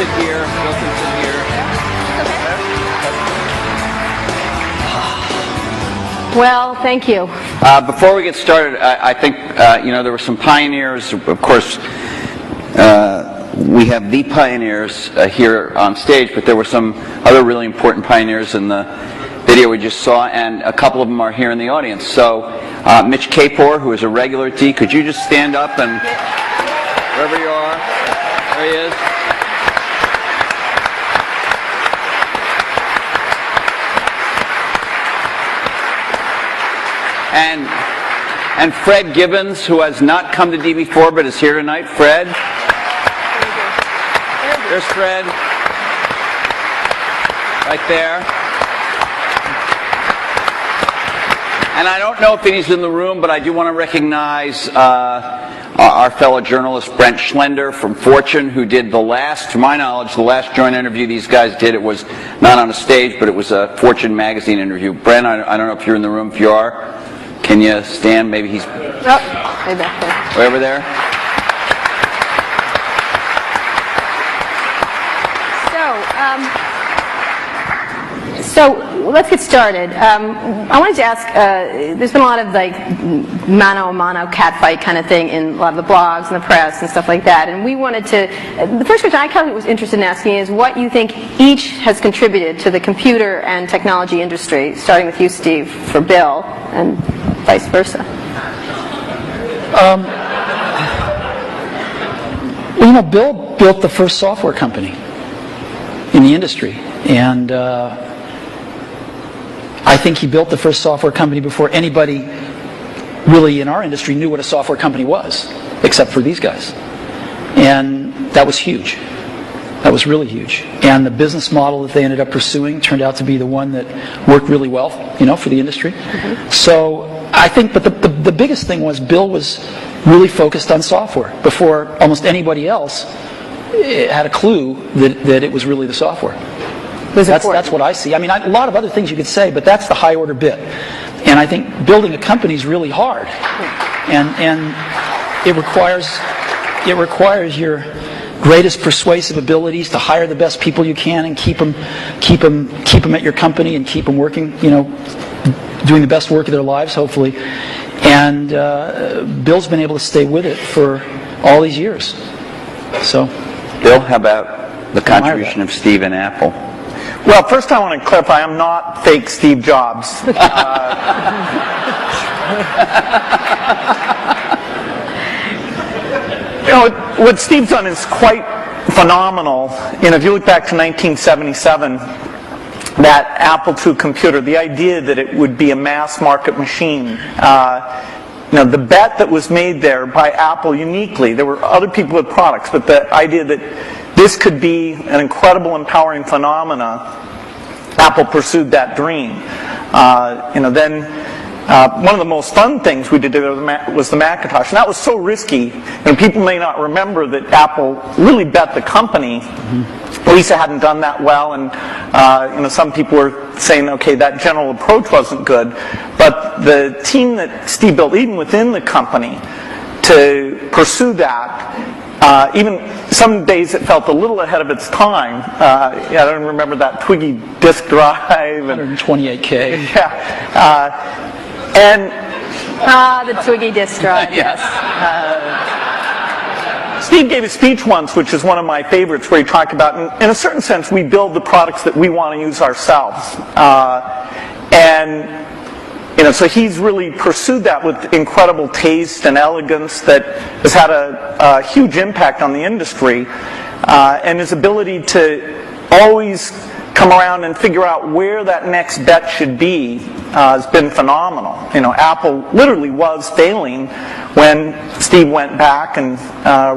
sit here. Bill can sit here. Well, thank you. Before we get started, I think there were some pioneers. Of course, we have the pioneers here on stage, but there were some other really important pioneers in the video we just saw, and a couple of them are here in the audience. So, Mitch Kapor, who is a regular at D, could you just stand up and wherever you are, there he is. And Fred Gibbons, who has not come to D before but is here tonight. Fred. There's Fred. Right there. And I don't know if he's in the room, but I do want to recognize our fellow journalist Brent Schlender from Fortune, who did the last, to my knowledge, the last joint interview these guys did. It was not on a stage, but it was a Fortune magazine interview. Brent, I don't know if you're in the room. If you are, can you stand? Maybe he's way back there. Way over there. So let's get started. I wanted to ask, there's been a lot of like mano-a-mano catfight kind of thing in a lot of the blogs and the press and stuff like that, and we wanted to, the first question I kind of was interested in asking is what you think each has contributed to the computer and technology industry, starting with you, Steve, for Bill, and vice versa. Bill built the first software company in the industry, and I think he built the first software company before anybody really in our industry knew what a software company was, except for these guys. And that was huge. That was really huge. And the business model that they ended up pursuing turned out to be the one that worked really well, for the industry. Mm-hmm. So I think, but the biggest thing was Bill was really focused on software before almost anybody else had a clue that it was really the software. That's what I see. I mean, a lot of other things you could say, but that's the high order bit. And I think building a company is really hard, and it requires your greatest persuasive abilities to hire the best people you can and keep them at your company and keep them working, doing the best work of their lives, hopefully. And Bill's been able to stay with it for all these years. So, Bill, how about the contribution of Steve and Apple? Well, first I want to clarify, I'm not fake Steve Jobs. What Steve's done is quite phenomenal. If you look back to 1977, that Apple II computer, the idea that it would be a mass market machine, the bet that was made there by Apple uniquely, there were other people with products, but the idea that this could be an incredible, empowering phenomena, Apple pursued that dream. Then one of the most fun things we did was the Macintosh, and that was so risky. And people may not remember that Apple really bet the company. Mm-hmm. Lisa hadn't done that well, and some people were saying, okay, that general approach wasn't good. But the team that Steve built, even within the company, to pursue that. Even some days it felt a little ahead of its time. I don't remember that Twiggy disk drive. 128K. Yeah. The Twiggy disk drive. Yes. Steve gave a speech once, which is one of my favorites, where he talked about, in a certain sense, we build the products that we want to use ourselves. So he's really pursued that with incredible taste and elegance that has had a huge impact on the industry, and his ability to always come around and figure out where that next bet should be has been phenomenal. Apple literally was failing when Steve went back and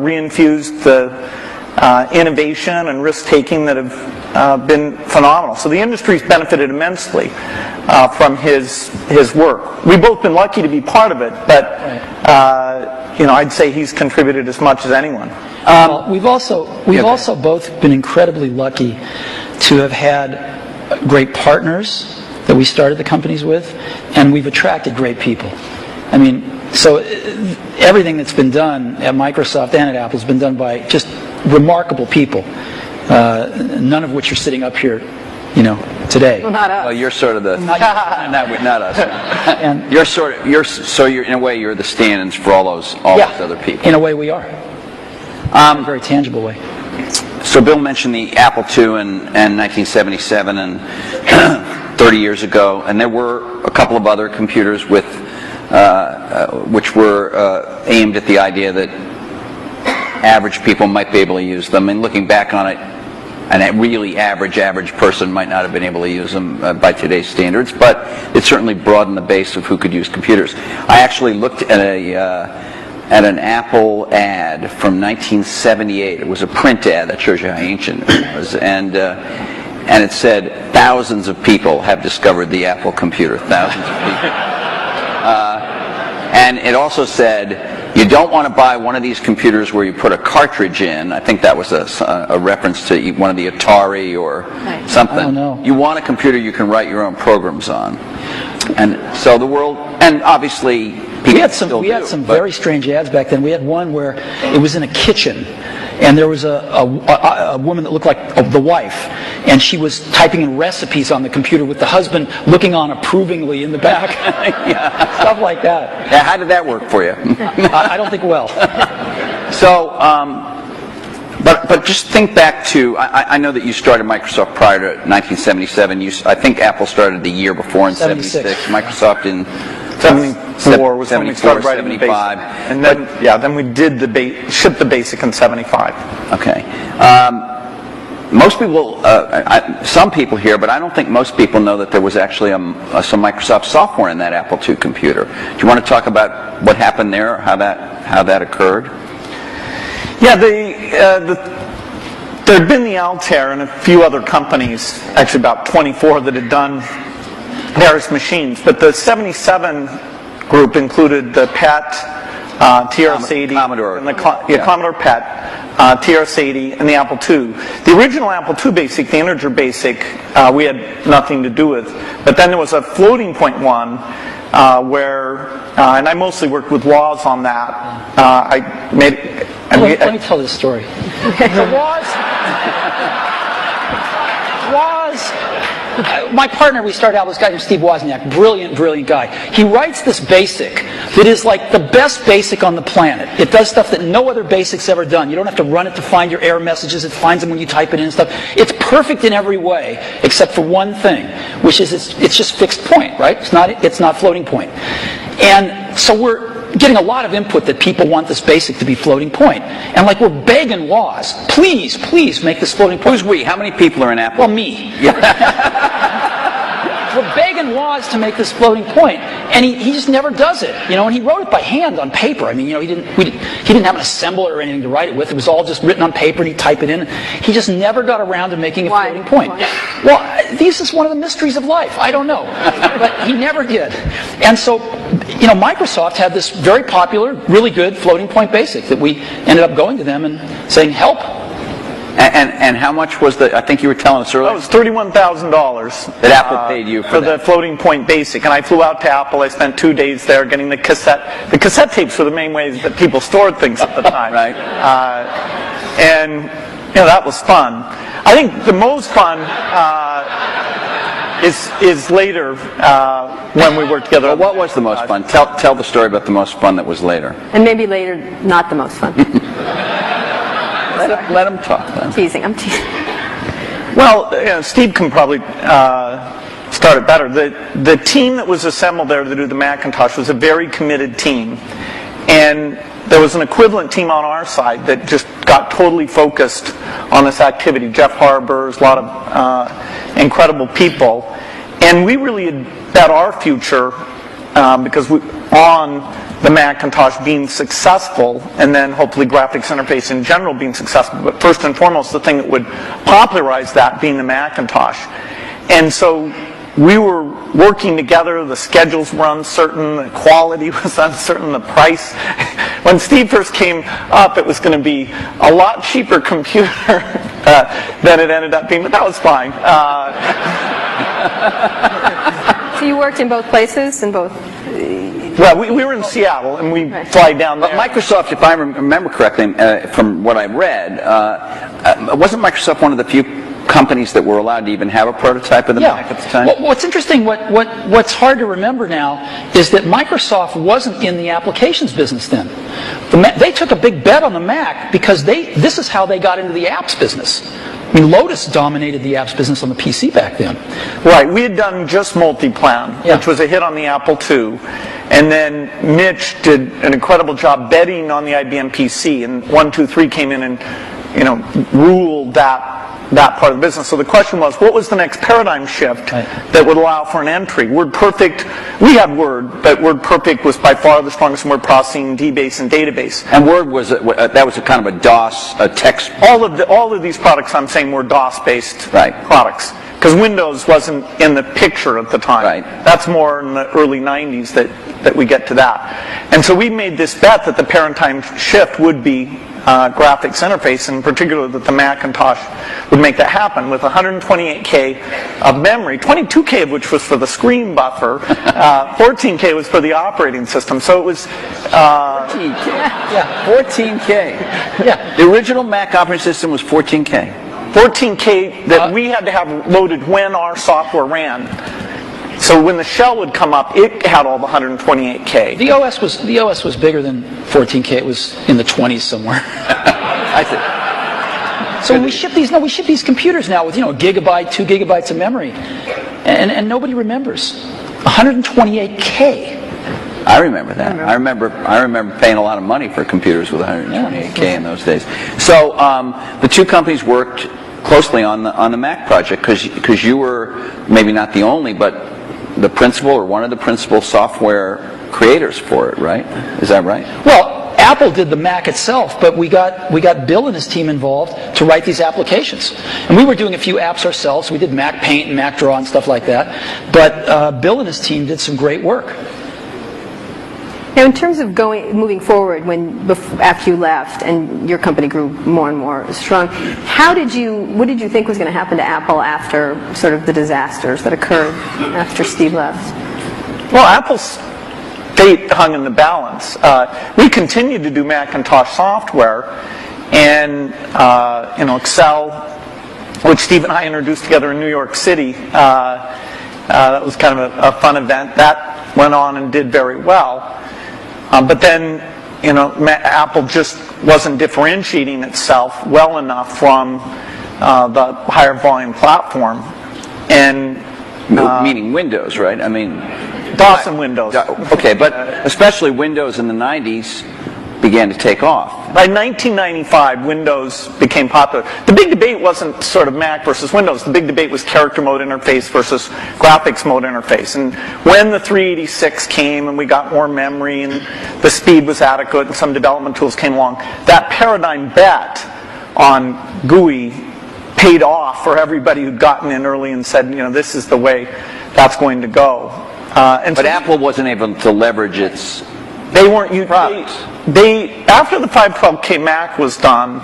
reinfused the innovation and risk-taking that have been phenomenal. So the industry's benefited immensely from his work. We've both been lucky to be part of it, but I'd say he's contributed as much as anyone. We've also both been incredibly lucky to have had great partners that we started the companies with, and we've attracted great people. I mean, so everything that's been done at Microsoft and at Apple has been done by just remarkable people. none of which are sitting up here, today. Well, not us. Well, you're sort of the not us. And You're in a way you're the stand-ins for all those other people. In a way, we are. In a very tangible way. So Bill mentioned the Apple II in 1977 and 30 years ago, and there were a couple of other computers with which were aimed at the idea that average people might be able to use them. And looking back on it, a really average person might not have been able to use them by today's standards, but it certainly broadened the base of who could use computers. I actually looked at an Apple ad from 1978. It was a print ad that shows you how ancient it was, and it said thousands of people have discovered the Apple computer. Thousands of people. And it also said, you don't want to buy one of these computers where you put a cartridge in. I think that was a reference to one of the Atari or something. I don't know. You want a computer you can write your own programs on. And so the world, and obviously people We had still some very strange ads back then. We had one where it was in a kitchen, and there was a woman that looked like the wife, and she was typing in recipes on the computer with the husband looking on approvingly in the back. Stuff like that. Yeah, how did that work for you? I don't think well. So, but just think back to, I know that you started Microsoft prior to 1977. I think Apple started the year before in 76. Microsoft in 74 was when we started writing 75. And then we did shipped the BASIC in 75. Okay. Most people, some people here, but I don't think most people know that there was actually some Microsoft software in that Apple II computer. Do you want to talk about what happened there, or how that occurred? Yeah, there had been the Altair and a few other companies, actually about 24 that had done various machines, but the 77 group included the PET, TRS-80, Commodore. and Commodore PET, TRS-80, and the Apple II. The original Apple II BASIC, the integer BASIC, we had nothing to do with, but then there was a floating point one where, and I mostly worked with Woz on that. Let me tell this story. My partner, we started out with this guy named Steve Wozniak, brilliant guy. He writes this BASIC that is like the best BASIC on the planet. It does stuff that no other BASIC's ever done. You don't have to run it to find your error messages. It finds them when you type it in and stuff. It's perfect in every way except for one thing, which is it's just fixed point, right? It's not floating point. And so we're getting a lot of input that people want this BASIC to be floating point. And like we're begging Woz, please make this floating point. Who's we? How many people are in Apple? Well, me. We're begging Woz to make this floating point, and he just never does it. And he wrote it by hand on paper. I mean, he didn't have an assembler or anything to write it with. It was all just written on paper, and he'd type it in. He just never got around to making a floating point. Well, this is one of the mysteries of life. I don't know, but he never did. And so, Microsoft had this very popular, really good floating point BASIC that we ended up going to them and saying, help. And how much was I think you were telling us earlier. It was $31,000 that Apple paid you for the floating point BASIC. And I flew out to Apple. I spent 2 days there getting the cassette. The cassette tapes were the main ways that people stored things at the time. Right. And that was fun. I think the most fun is later when we worked together. Well, what was the most fun? Tell the story about the most fun that was later. And maybe later, not the most fun. Let him talk then. I'm teasing. Well, Steve can probably start it better. The team that was assembled there to do the Macintosh was a very committed team. And there was an equivalent team on our side that just got totally focused on this activity. Jeff Harber's, a lot of incredible people. And we really had bet our future because on the Macintosh being successful, and then hopefully graphics interface in general being successful, but first and foremost the thing that would popularize that being the Macintosh. And so we were working together, the schedules were uncertain, the quality was uncertain, the price. When Steve first came up, it was going to be a lot cheaper computer than it ended up being, but that was fine. So you worked in both places, in both Well, we were in Seattle, and we fly down there. But Microsoft, if I remember correctly, from what I read, wasn't Microsoft one of the few companies that were allowed to even have a prototype of the Mac at the time? Well, what's interesting, what's hard to remember now, is that Microsoft wasn't in the applications business then. They took a big bet on the Mac because this is how they got into the apps business. I mean, Lotus dominated the apps business on the PC back then. Right, we had done just Multiplan, which was a hit on the Apple II. And then Mitch did an incredible job betting on the IBM PC, and 1, 2, 3 came in and ruled that part of the business. So the question was, what was the next paradigm shift that would allow for an entry? WordPerfect, we had Word, but WordPerfect was by far the strongest in word processing, DBase, and database. And Word was that was a kind of a DOS, a text. All of these products I'm saying were DOS-based products. Because Windows wasn't in the picture at the time. Right. That's more in the early 90s that we get to that. And so we made this bet that the paradigm shift would be graphics interface, and in particular that the Macintosh would make that happen with 128K of memory, 22K of which was for the screen buffer, 14K was for the operating system. So it was 14K. Yeah, 14K. Yeah. The original Mac operating system was 14K. 14K that we had to have loaded when our software ran. So when the shell would come up, it had all the 128K. The OS was bigger than 14K. It was in the 20s somewhere. I see. So when we ship these computers now with a gigabyte, 2 gigabytes of memory, and nobody remembers 128K. I remember that. I remember paying a lot of money for computers with 128K in those days. So the two companies worked closely on the Mac project because you were maybe not the only, but the principal or one of the principal software creators for it, right? Is that right? Well, Apple did the Mac itself, but we got Bill and his team involved to write these applications. And we were doing a few apps ourselves. We did Mac Paint and Mac Draw and stuff like that. But Bill and his team did some great work. Now, in terms of moving forward, after you left and your company grew more and more strong, what did you think was going to happen to Apple after sort of the disasters that occurred after Steve left? Well, Apple's fate hung in the balance. We continued to do Macintosh software, and Excel, which Steve and I introduced together in New York City. That was kind of a fun event. That went on and did very well. But then, Apple just wasn't differentiating itself well enough from the higher volume platform. And meaning Windows, right? I mean, DOS and Windows. Okay, but especially Windows in the 90s began to take off. By 1995, Windows became popular. The big debate wasn't sort of Mac versus Windows. The big debate was character mode interface versus graphics mode interface. And when the 386 came and we got more memory and the speed was adequate and some development tools came along, that paradigm bet on GUI paid off for everybody who'd gotten in early and said, this is the way that's going to go. But Apple wasn't able to leverage its They weren't using products. After the 512K Mac was done,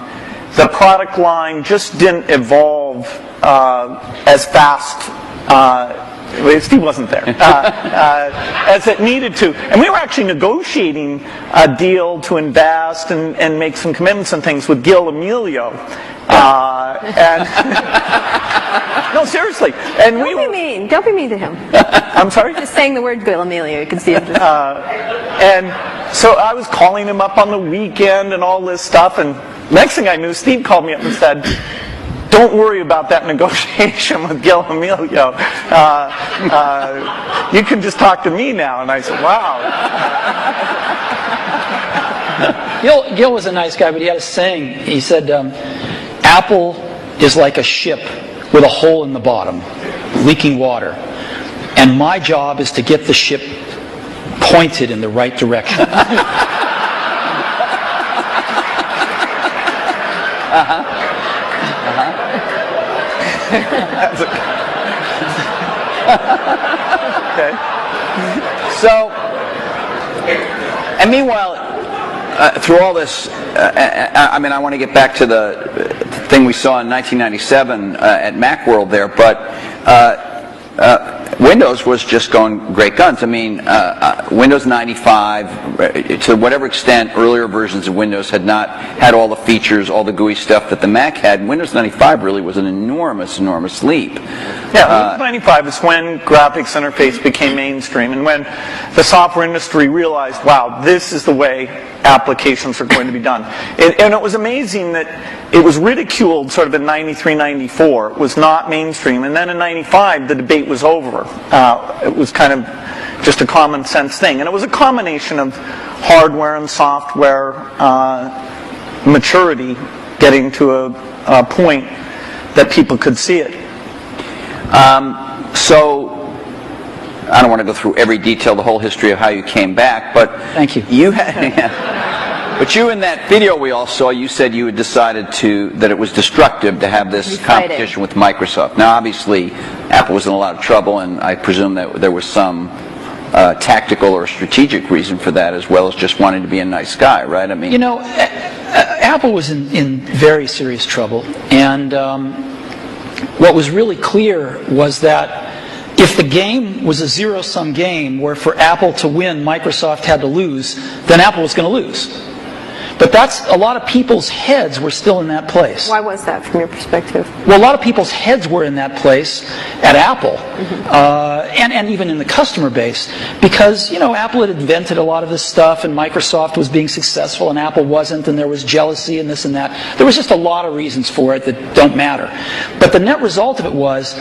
the product line just didn't evolve as fast. Steve wasn't there as it needed to, and we were actually negotiating a deal to invest and make some commitments and things with Gil Amelio. No, seriously. And Don't be mean to him. I'm sorry? Just saying the word Gil Amelio, you can see him. And so I was calling him up on the weekend and all this stuff, and next thing I knew, Steve called me up and said, "Don't worry about that negotiation with Gil Amelio. You can just talk to me now." And I said, "Wow." Gil was a nice guy, but he had a saying. He said, Apple is like a ship with a hole in the bottom, leaking water. And my job is to get the ship pointed in the right direction. Okay. So, and meanwhile, through all this, I want to get back to the thing we saw in 1997 at Macworld there, but Windows was just going great guns. I mean, Windows 95, to whatever extent earlier versions of Windows had not had all the features, all the GUI stuff that the Mac had, Windows 95 really was an enormous, enormous leap. Yeah, Windows 95 is when graphics interface became mainstream and when the software industry realized, wow, this is the way applications are going to be done. And it was amazing that it was ridiculed sort of in 93, 94. It was not mainstream. And then in 95, the debate was over. It was kind of just a common sense thing. And it was a combination of hardware and software maturity getting to a point that people could see it. So, I don't want to go through every detail, the whole history of how you came back, but Thank you. But you in that video we all saw, you said you had decided that it was destructive to have this competition with Microsoft. Now, obviously, Apple was in a lot of trouble, and I presume that there was some tactical or strategic reason for that, as well as just wanting to be a nice guy, right? I mean, You know, Apple was in very serious trouble, and what was really clear was that if the game was a zero-sum game where for Apple to win, Microsoft had to lose, then Apple was going to lose. But a lot of people's heads were still in that place. Why was that from your perspective? Well, a lot of people's heads were in that place at Apple, and even in the customer base, because, you know, Apple had invented a lot of this stuff, and Microsoft was being successful, and Apple wasn't, and there was jealousy and this and that. There was just a lot of reasons for it that don't matter. But the net result of it was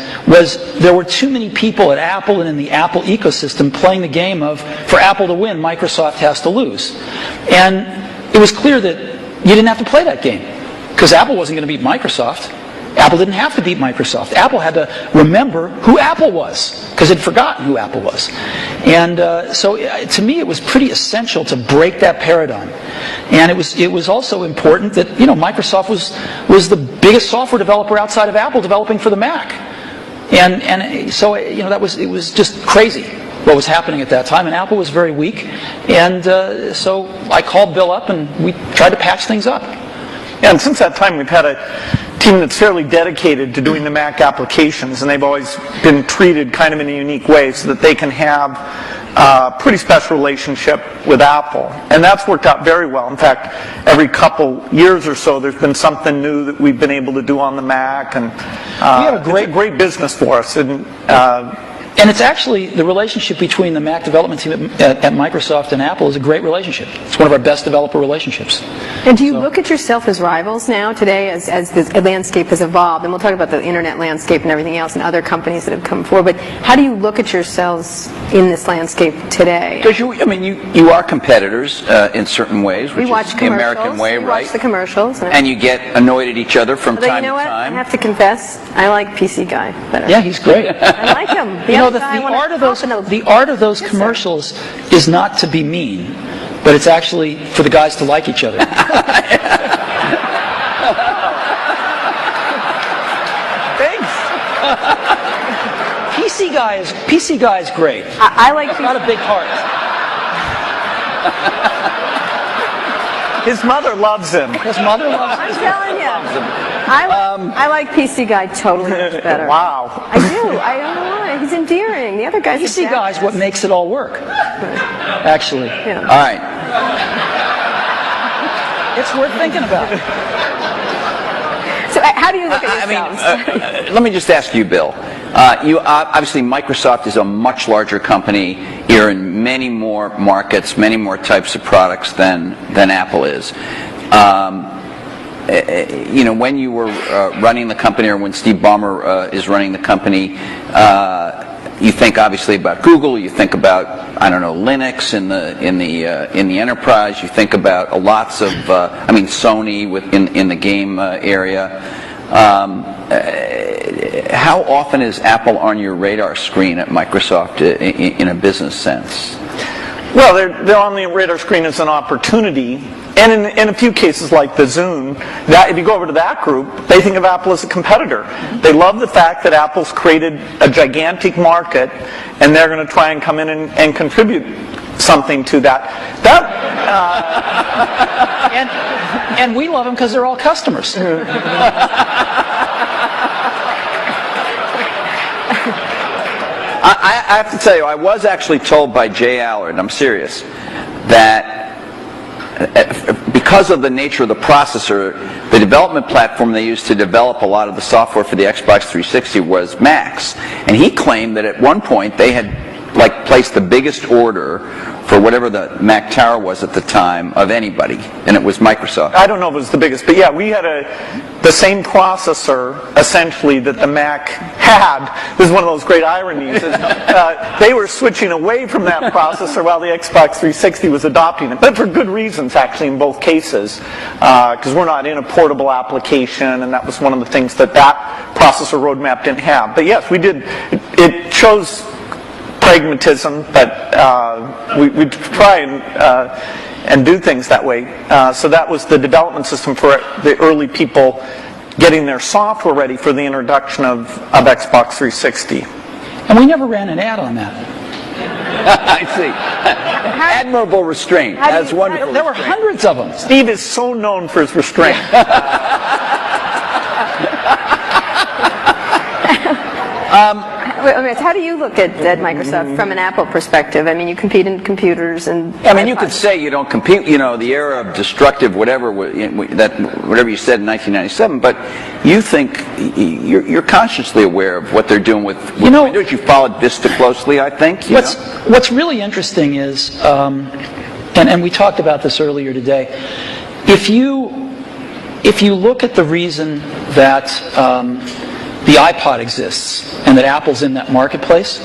there were too many people at Apple and in the Apple ecosystem playing the game of, for Apple to win, Microsoft has to lose. And it was clear that you didn't have to play that game, because Apple wasn't going to beat Microsoft. Apple didn't have to beat Microsoft. Apple had to remember who Apple was, because it had forgotten who Apple was. And so to me it was pretty essential to break that paradigm. And it was also important that, you know, Microsoft was the biggest software developer outside of Apple developing for the Mac. And so, you know, it was just crazy what was happening at that time, and Apple was very weak, and so I called Bill up and we tried to patch things up. Yeah, and since that time we've had a team that's fairly dedicated to doing the Mac applications, and they've always been treated kind of in a unique way so that they can have a pretty special relationship with Apple. And that's worked out very well. In fact, every couple years or so there's been something new that we've been able to do on the Mac, and we have a great business for us. And it's actually, the relationship between the Mac development team at Microsoft and Apple is a great relationship. It's one of our best developer relationships. And do you look at yourself as rivals now, today, as the landscape has evolved? And we'll talk about the internet landscape and everything else and other companies that have come forward. But how do you look at yourselves in this landscape today? Because you are competitors in certain ways, which is the American way, right? We watch the commercials. And you get annoyed at each other from time to time. You know what? I have to confess, I like PC Guy better. Yeah, he's great. I like him. You know, the art of those commercials is not to be mean, but it's actually for the guys to like each other. Thanks. PC Guy is great. I like He's got a big heart. His mother loves him. His mother loves him. I'm telling you. I like PC Guy totally much better. Wow. I do. I don't know why. He's endearing. The other guys PC Guy is what makes it all work. Actually. Yeah. All right. It's worth thinking about. So how do you look at yourselves? Let me just ask you, Bill. Obviously, Microsoft is a much larger company here in many more markets, many more types of products than Apple is. You know, when you were running the company, or when Steve Ballmer is running the company, you think obviously about Google. You think about, I don't know, Linux in the enterprise. You think about lots of, Sony in the game area. How often is Apple on your radar screen at Microsoft in a business sense? Well, they're on the radar screen as an opportunity, and in a few cases like the Zune, that if you go over to that group, they think of Apple as a competitor. They love the fact that Apple's created a gigantic market, and they're going to try and come in and contribute something to that. And we love them because they're all customers. I have to tell you, I was actually told by Jay Allard, I'm serious, that because of the nature of the processor, the development platform they used to develop a lot of the software for the Xbox 360 was Macs. And he claimed that at one point they had placed the biggest order for whatever the Mac Tower was at the time of anybody, and it was Microsoft. I don't know if it was the biggest, but yeah, we had the same processor, essentially, that the Mac had. This is one of those great ironies. They were switching away from that processor while the Xbox 360 was adopting it, but for good reasons, actually, in both cases, because we're not in a portable application, and that was one of the things that processor roadmap didn't have. But yes, we did. It shows pragmatism, but we try and do things that way. So that was the development system for the early people getting their software ready for the introduction of Xbox 360. And we never ran an ad on that. I see. Admirable restraint. That's wonderful. There were hundreds of them. Steve is so known for his restraint. How do you look at Microsoft from an Apple perspective? I mean, you compete in computers and... I mean, you could say you don't compete, the era of destructive whatever whatever you said in 1997, but you think you're consciously aware of what they're doing with Windows. You followed Vista closely, I think. What's really interesting is, and we talked about this earlier today, if you look at the reason that the iPod exists and that Apple's in that marketplace,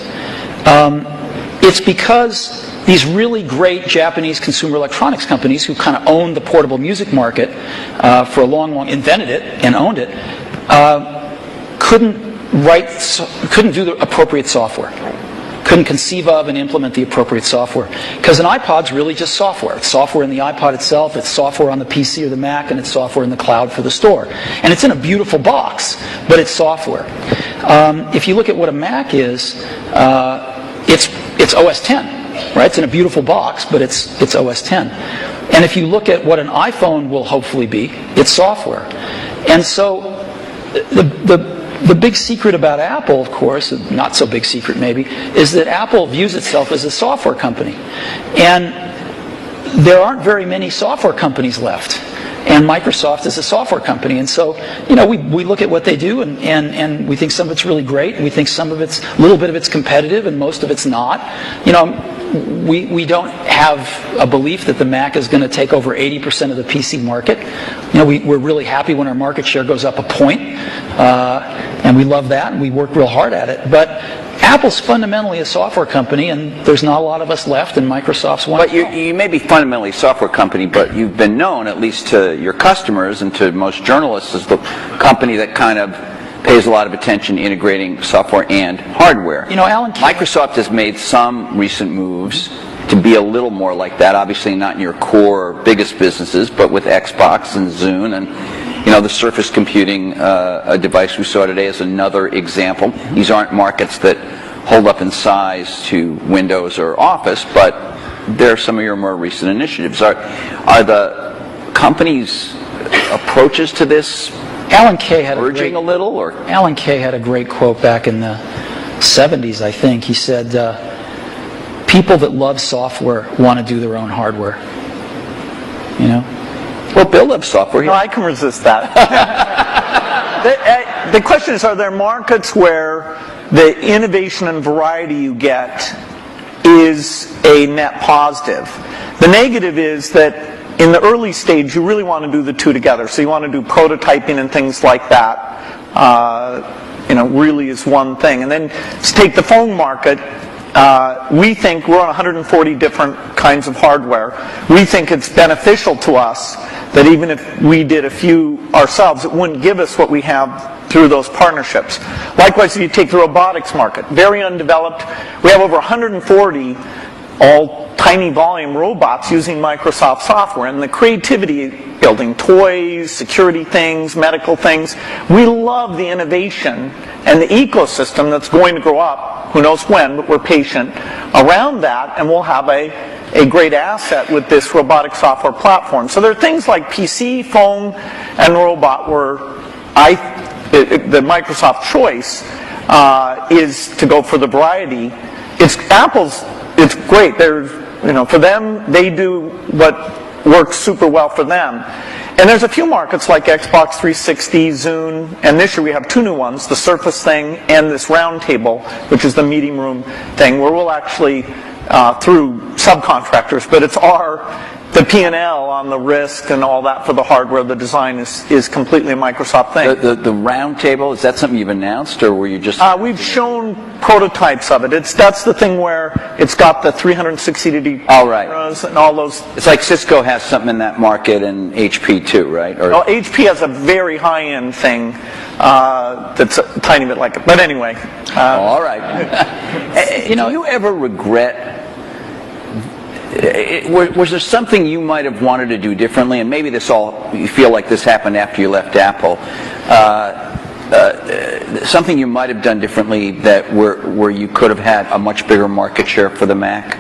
it's because these really great Japanese consumer electronics companies who kind of owned the portable music market for a long, invented it and owned it, couldn't do the appropriate software. Couldn't conceive of and implement the appropriate software. Because an iPod's really just software. It's software in the iPod itself, it's software on the PC or the Mac, and it's software in the cloud for the store. And it's in a beautiful box, but it's software. If you look at what a Mac is, it's OS X, right? It's in a beautiful box, but it's OS X. And if you look at what an iPhone will hopefully be, it's software. And so the big secret about Apple, of course, not so big secret maybe, is that Apple views itself as a software company. And there aren't very many software companies left. And Microsoft is a software company. And so, we look at what they do and we think some of it's really great. And we think some of it's, a little bit of it's competitive and most of it's not. We don't have a belief that the Mac is going to take over 80% of the PC market. We're really happy when our market share goes up a point. And we love that and we work real hard at it. But Apple's fundamentally a software company, and there's not a lot of us left, and Microsoft's one. But you may be fundamentally a software company, but you've been known, at least to your customers and to most journalists, as the company that kind of pays a lot of attention integrating software and hardware. Microsoft has made some recent moves to be a little more like that. Obviously not in your core biggest businesses, but with Xbox and Zune and the Surface Computing device we saw today is another example. These aren't markets that hold up in size to Windows or Office, but they're some of your more recent initiatives. Are the company's approaches to this Alan Kay had urging a little? Or Alan Kay had a great quote back in the 70s, I think. He said, people that love software want to do their own hardware. Well, Bill loves software. No, I can resist that. The question is, are there markets where the innovation and variety you get is a net positive? The negative is that in the early stage, you really want to do the two together. So you want to do prototyping and things like that. Really is one thing. And then let's take the phone market. We think we're on 140 different kinds of hardware. We think it's beneficial to us that even if we did a few ourselves, it wouldn't give us what we have through those partnerships. Likewise, if you take the robotics market, very undeveloped. We have over 140 all tiny volume robots using Microsoft software, and the creativity, building toys, security things, medical things. We love the innovation and the ecosystem that's going to grow up, who knows when, but we're patient around that, and we'll have a great asset with this robotic software platform. So there are things like PC, phone, and robot where the Microsoft choice is to go for the variety. It's great. For them, they do what works super well for them. And there's a few markets like Xbox 360, Zune, and this year we have two new ones, the Surface thing and this round table, which is the meeting room thing, where we'll actually, through subcontractors, but it's the P&L on the risk and all that for the hardware. The design is completely a Microsoft thing. The round table, is that something you've announced, or were you just... We've shown prototypes of it. That's the thing where it's got the 360-degree cameras and all those. It's like Cisco has something in that market, and HP too, right? Well, HP has a very high-end thing that's a tiny bit like it. But anyway. All right. Do you ever regret... Was there something you might have wanted to do differently? And maybe you feel like this happened after you left Apple. Something you might have done differently that where you could have had a much bigger market share for the Mac?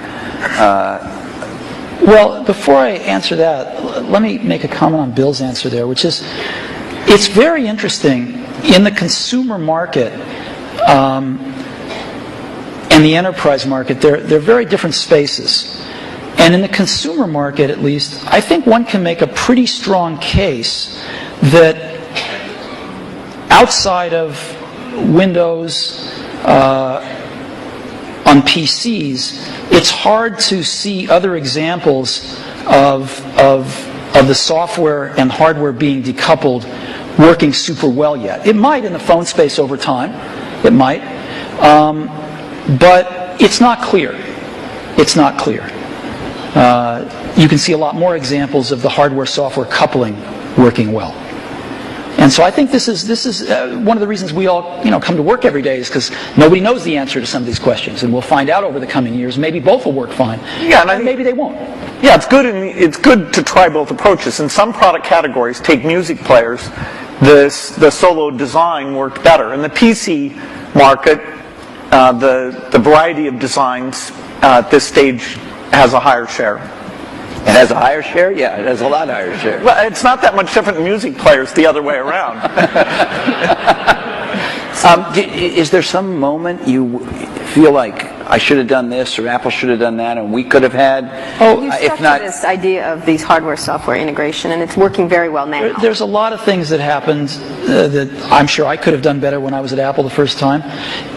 Well, before I answer that, let me make a comment on Bill's answer there, which is, it's very interesting in the consumer market and the enterprise market. They're very different spaces. And in the consumer market, at least, I think one can make a pretty strong case that outside of Windows on PCs, it's hard to see other examples of the software and hardware being decoupled working super well yet. It might in the phone space over time. It might. But it's not clear. It's not clear. You can see a lot more examples of the hardware-software coupling working well. And so I think this is one of the reasons we all come to work every day, is because nobody knows the answer to some of these questions, and we'll find out over the coming years. Maybe both will work fine, and maybe they won't. Yeah, it's good to try both approaches. In some product categories, take music players, the solo design worked better. In the PC market, the variety of designs at this stage has a higher share. It has a higher share? Yeah, it has a lot higher share. Well, it's not that much different than music players the other way around. Is there some moment you feel like I should have done this or Apple should have done that and we could have had? If not, this idea of these hardware-software integration, and it's working very well now. There's a lot of things that happened that I'm sure I could have done better when I was at Apple the first time,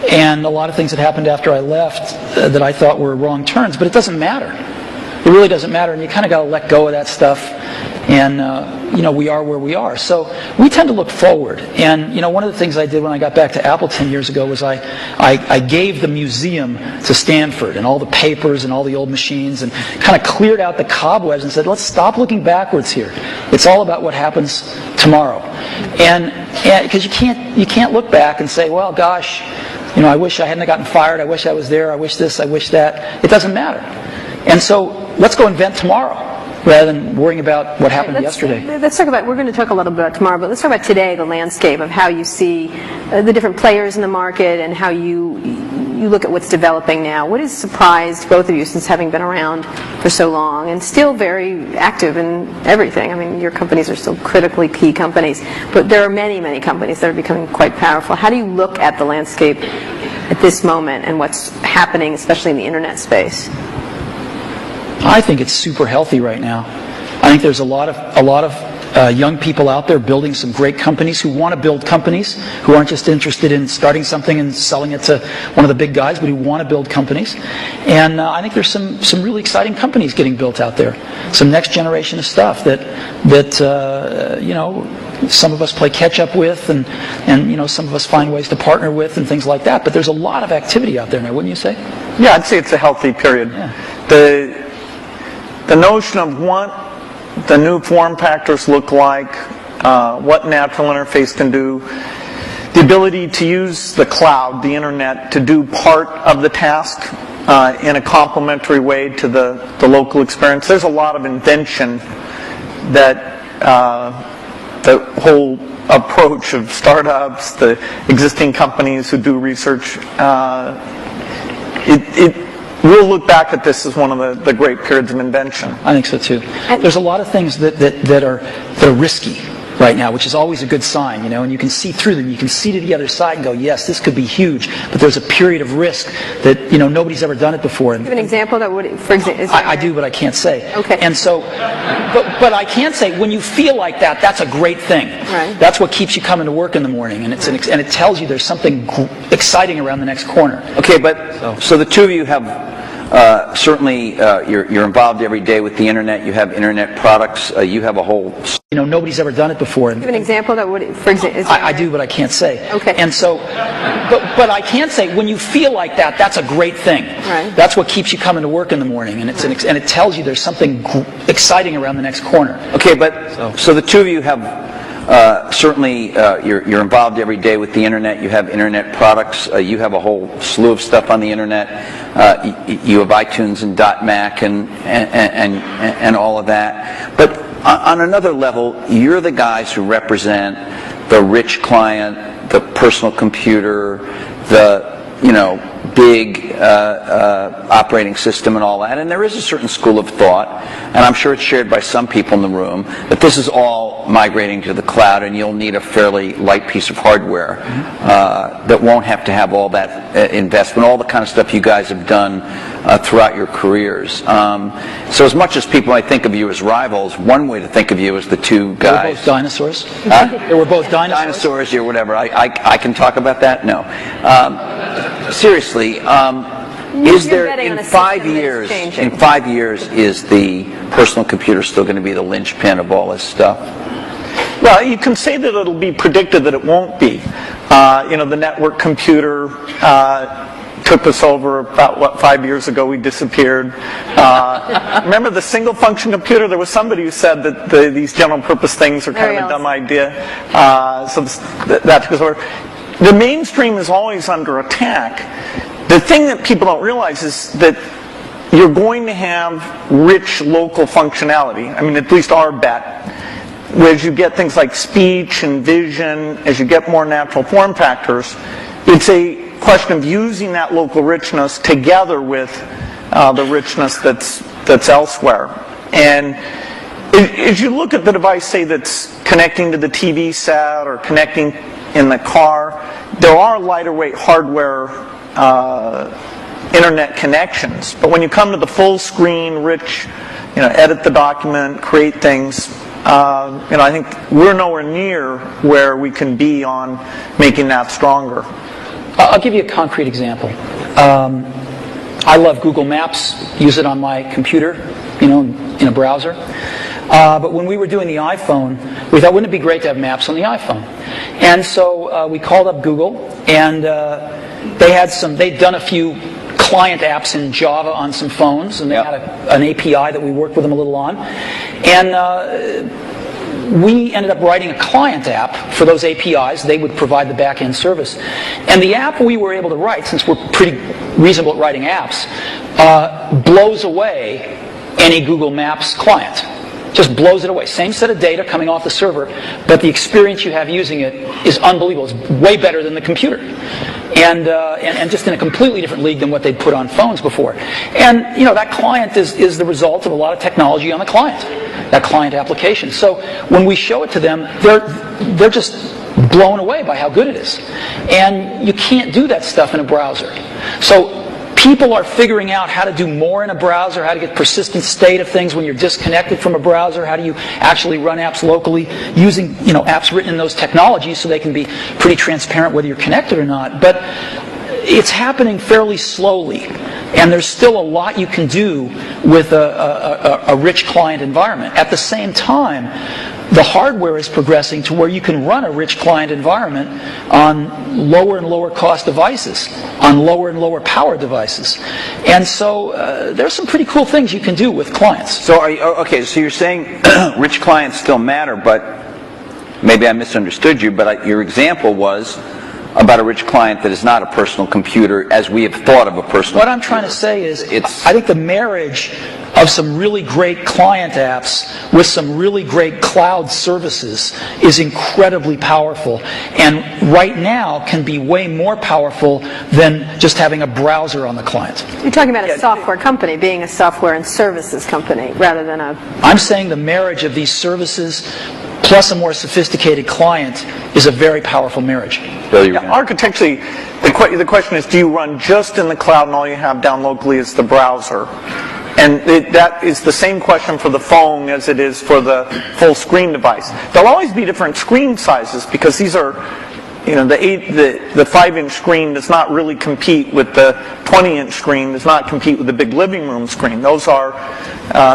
and a lot of things that happened after I left that I thought were wrong turns, but it doesn't matter. It really doesn't matter, and you kind of got to let go of that stuff. And we are where we are. So we tend to look forward. And one of the things I did when I got back to Apple 10 years ago was I gave the museum to Stanford and all the papers and all the old machines, and kind of cleared out the cobwebs and said, let's stop looking backwards here. It's all about what happens tomorrow. And because you can't look back and say, well, gosh, I wish I hadn't gotten fired. I wish I was there. I wish this. I wish that. It doesn't matter. And so let's go invent tomorrow, rather than worrying about what happened yesterday. Let's talk about, we're going to talk a little bit about tomorrow, but let's talk about today, the landscape of how you see the different players in the market and how you look at what's developing now. What has surprised both of you since having been around for so long and still very active in everything? I mean, your companies are still critically key companies, but there are many, many companies that are becoming quite powerful. How do you look at the landscape at this moment and what's happening, especially in the internet space? I think it's super healthy right now. I think there's a lot of young people out there building some great companies who want to build companies, who aren't just interested in starting something and selling it to one of the big guys, but who want to build companies. And I think there's some really exciting companies getting built out there. Some next generation of stuff that some of us play catch up with, and some of us find ways to partner with and things like that. But there's a lot of activity out there now, wouldn't you say? Yeah, I'd say it's a healthy period. Yeah. The notion of what the new form factors look like, what natural interface can do, the ability to use the cloud, the internet, to do part of the task in a complementary way to the local experience. There's a lot of invention that the whole approach of startups, the existing companies who do research, we'll look back at this as one of the great periods of invention. I think so too. There's a lot of things that are risky. right now, which is always a good sign, and you can see through them. You can see to the other side and go, yes, this could be huge, but there's a period of risk that, nobody's ever done it before. Do you have an example that would, for example? I do, but I can't say. Okay. And so, but I can say, when you feel like that, that's a great thing. Right. That's what keeps you coming to work in the morning, and it tells you there's something exciting around the next corner. Okay, but so the two of you have certainly you're involved every day with the internet. You have internet products. You have a whole. Nobody's ever done it before. Do you have an example that would, for example? I do, but I can't say. Okay. And so, but I can say, when you feel like that, that's a great thing. Right. That's what keeps you coming to work in the morning, and it tells you there's something exciting around the next corner. Okay, but so the two of you have. Certainly, you're involved every day with the internet. You have internet products. You have a whole slew of stuff on the internet. You have iTunes and .Mac and all of that. But on another level, you're the guys who represent the rich client, the personal computer, the big operating system and all that. And there is a certain school of thought, and I'm sure it's shared by some people in the room, that this is all migrating to the cloud, and you'll need a fairly light piece of hardware that won't have to have all that investment, all the kind of stuff you guys have done throughout your careers. So as much as people might think of you as rivals, one way to think of you is the two guys. They were both dinosaurs. They were both dinosaurs. Dinosaurs or whatever. I can talk about that? No. Seriously, is there in 5 years? In 5 years, is the personal computer still going to be the linchpin of all this stuff? Well, you can say that it'll be predicted that it won't be. The network computer took us over about, 5 years ago we disappeared. Remember the single function computer? There was somebody who said that these general purpose things are kind of a dumb idea. So that took us over. The mainstream is always under attack. The thing that people don't realize is that you're going to have rich local functionality. I mean, at least our bet. As you get things like speech and vision, as you get more natural form factors, it's a question of using that local richness together with the richness that's elsewhere. And as you look at the device, say, that's connecting to the TV set or connecting in the car, there are lighter weight hardware internet connections. But when you come to the full screen, rich, edit the document, create things, I think we're nowhere near where we can be on making that stronger. I'll give you a concrete example. I love Google Maps, use it on my computer, in a browser. But when we were doing the iPhone, we thought, wouldn't it be great to have maps on the iPhone? And so we called up Google, and they'd done a few client apps in Java on some phones, and they had an API that we worked with them a little on. And we ended up writing a client app for those APIs. They would provide the back-end service. And the app we were able to write, since we're pretty reasonable at writing apps, blows away any Google Maps client. Just blows it away. Same set of data coming off the server, but the experience you have using it is unbelievable. It's way better than the computer. And just in a completely different league than what they'd put on phones before. And, that client is the result of a lot of technology on the client, that client application. So when we show it to them, they're just blown away by how good it is. And you can't do that stuff in a browser. So people are figuring out how to do more in a browser, how to get persistent state of things when you're disconnected from a browser, how do you actually run apps locally using apps written in those technologies so they can be pretty transparent whether you're connected or not. But it's happening fairly slowly, and there's still a lot you can do with a rich client environment. At the same time, the hardware is progressing to where you can run a rich client environment on lower and lower cost devices, on lower and lower power devices. And so there's some pretty cool things you can do with clients. So so you're saying rich clients still matter, but maybe I misunderstood you, but your example was about a rich client that is not a personal computer as we have thought of a personal What I'm trying to say is, I think the marriage of some really great client apps with some really great cloud services is incredibly powerful, and right now can be way more powerful than just having a browser on the client. You're talking about a software company being a software and services company rather than a... I'm saying the marriage of these services plus a more sophisticated client is a very powerful marriage. Architecturally, the question is, do you run just in the cloud and all you have down locally is the browser? And that is the same question for the phone as it is for the full screen device. There'll always be different screen sizes because these are, the 5-inch screen does not really compete with the 20-inch screen, does not compete with the big living room screen. Those are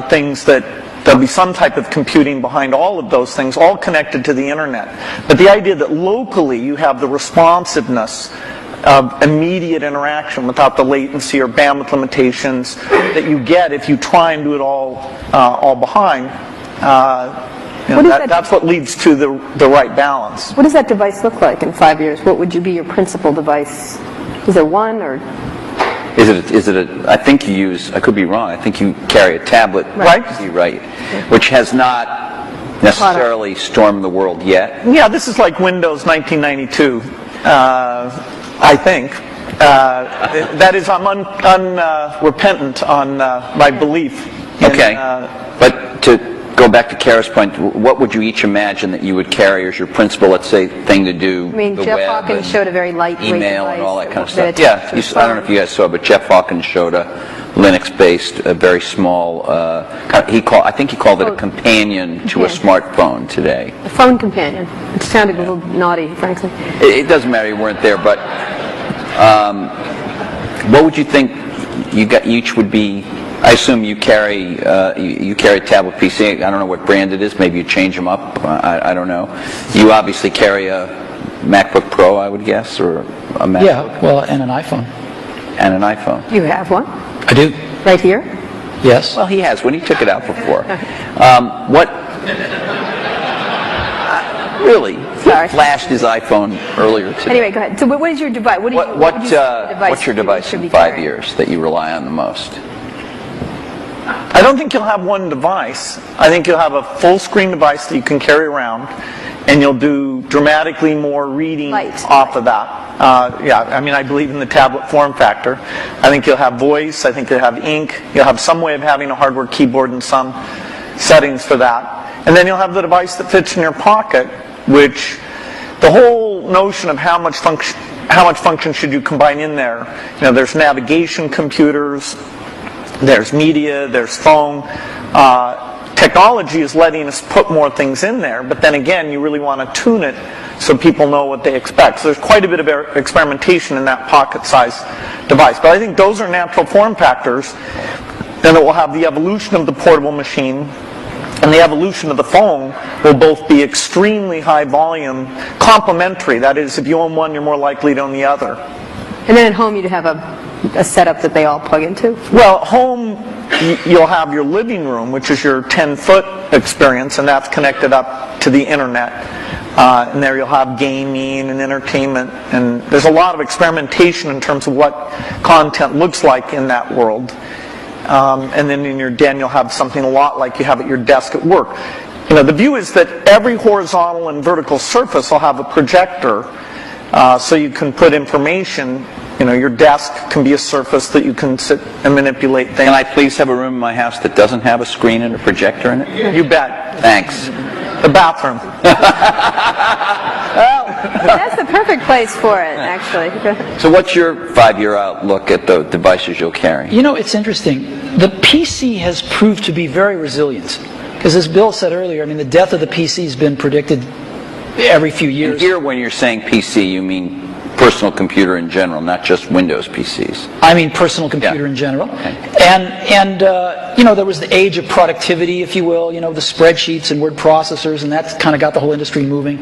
things that there'll be some type of computing behind all of those things, all connected to the internet. But the idea that locally you have the responsiveness of immediate interaction without the latency or bandwidth limitations that you get if you try and do it all behind, that's what leads to the right balance. What does that device look like in 5 years? What would be your principal device? Is there one or? Is it I think you use, I could be wrong, I think you carry a tablet, right? Right, which has not necessarily stormed the world yet. Yeah, this is like Windows 1992, I think. That is, I'm unrepentant on my belief. Okay, but to go back to Kara's point, what would you each imagine that you would carry as your principal, let's say, thing to do? I mean, Jeff Hawkins showed a very lightweight email device and all that kind of that stuff. Yeah, I don't know if you guys saw, but Jeff Hawkins showed a Linux-based, a very small. I think he called it a companion to a smartphone today. A phone companion. It sounded a little naughty, frankly. It doesn't matter, you weren't there, but what would you think each would be? I assume you carry a tablet PC. I don't know what brand it is. Maybe you change them up. I don't know. You obviously carry a MacBook Pro, I would guess, or a MacBook. Yeah, well, and an iPhone. And an iPhone. You have one? I do. Right here? Yes. Well, he has when he took it out before. What? Really? Sorry. He flashed his iPhone earlier today. Anyway, go ahead. So what is your device? What's your device in 5 years that you rely on the most? I don't think you'll have one device. I think you'll have a full screen device that you can carry around, and you'll do dramatically more reading off of that. I believe in the tablet form factor. I think you'll have voice, I think you'll have ink, you'll have some way of having a hardware keyboard and some settings for that. And then you'll have the device that fits in your pocket, which the whole notion of how much function should you combine in there. There's navigation computers, there's media, there's phone. Technology is letting us put more things in there, but then again, you really want to tune it so people know what they expect. So there's quite a bit of experimentation in that pocket-sized device. But I think those are natural form factors, and it will have the evolution of the portable machine and the evolution of the phone will both be extremely high volume, complementary. That is, if you own one, you're more likely to own the other. And then at home you'd have a setup that they all plug into? Well, at home you'll have your living room, which is your 10-foot experience, and that's connected up to the internet. And there you'll have gaming and entertainment, and there's a lot of experimentation in terms of what content looks like in that world. And then in your den you'll have something a lot like you have at your desk at work. The view is that every horizontal and vertical surface will have a projector, so you can put information. Your desk can be a surface that you can sit and manipulate things. Can I please have a room in my house that doesn't have a screen and a projector in it? You bet. Thanks. The bathroom. Well, that's the perfect place for it, actually. So what's your 5-year outlook at the devices you'll carry? It's interesting. The PC has proved to be very resilient. Because as Bill said earlier, the death of the PC has been predicted every few years. And here, when you're saying PC, you mean personal computer in general, not just Windows PCs. I mean personal computer in general. Okay. And there was the age of productivity, if you will, the spreadsheets and word processors, and that's kind of got the whole industry moving.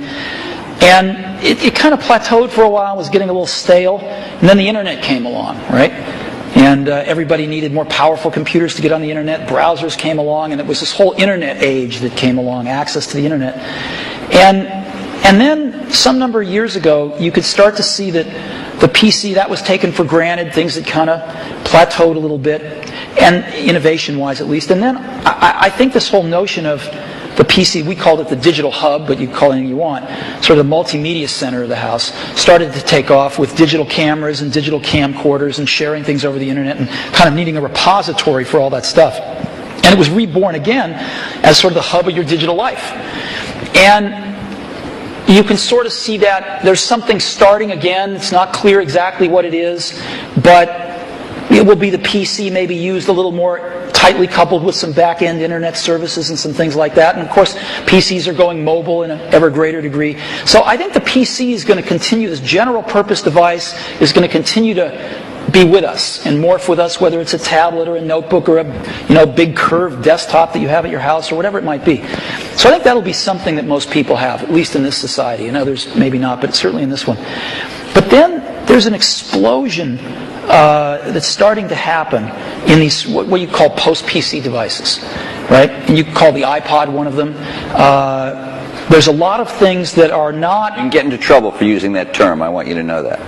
And it kind of plateaued for a while, was getting a little stale, and then the internet came along, right? And everybody needed more powerful computers to get on the internet. Browsers came along, and it was this whole internet age that came along, access to the internet. And then, some number of years ago, you could start to see that the PC, that was taken for granted, things had kind of plateaued a little bit, and innovation-wise at least. And then, I think this whole notion of the PC, we called it the digital hub, but you can call it anything you want, sort of the multimedia center of the house, started to take off with digital cameras and digital camcorders and sharing things over the internet and kind of needing a repository for all that stuff. And it was reborn again as sort of the hub of your digital life. And you can sort of see that there's something starting again. It's not clear exactly what it is, but it will be the PC maybe used a little more tightly coupled with some back-end internet services and some things like that. And of course, PCs are going mobile in an ever greater degree. So I think the PC is going to continue, this general purpose device is going to continue to be with us and morph with us, whether it's a tablet or a notebook or a big curved desktop that you have at your house or whatever it might be. So I think that'll be something that most people have, at least in this society. In others, maybe not, but certainly in this one. But then there's an explosion that's starting to happen in these what you call post-PC devices, right? And you call the iPod one of them. There's a lot of things that are not... You can get into trouble for using that term. I want you to know that.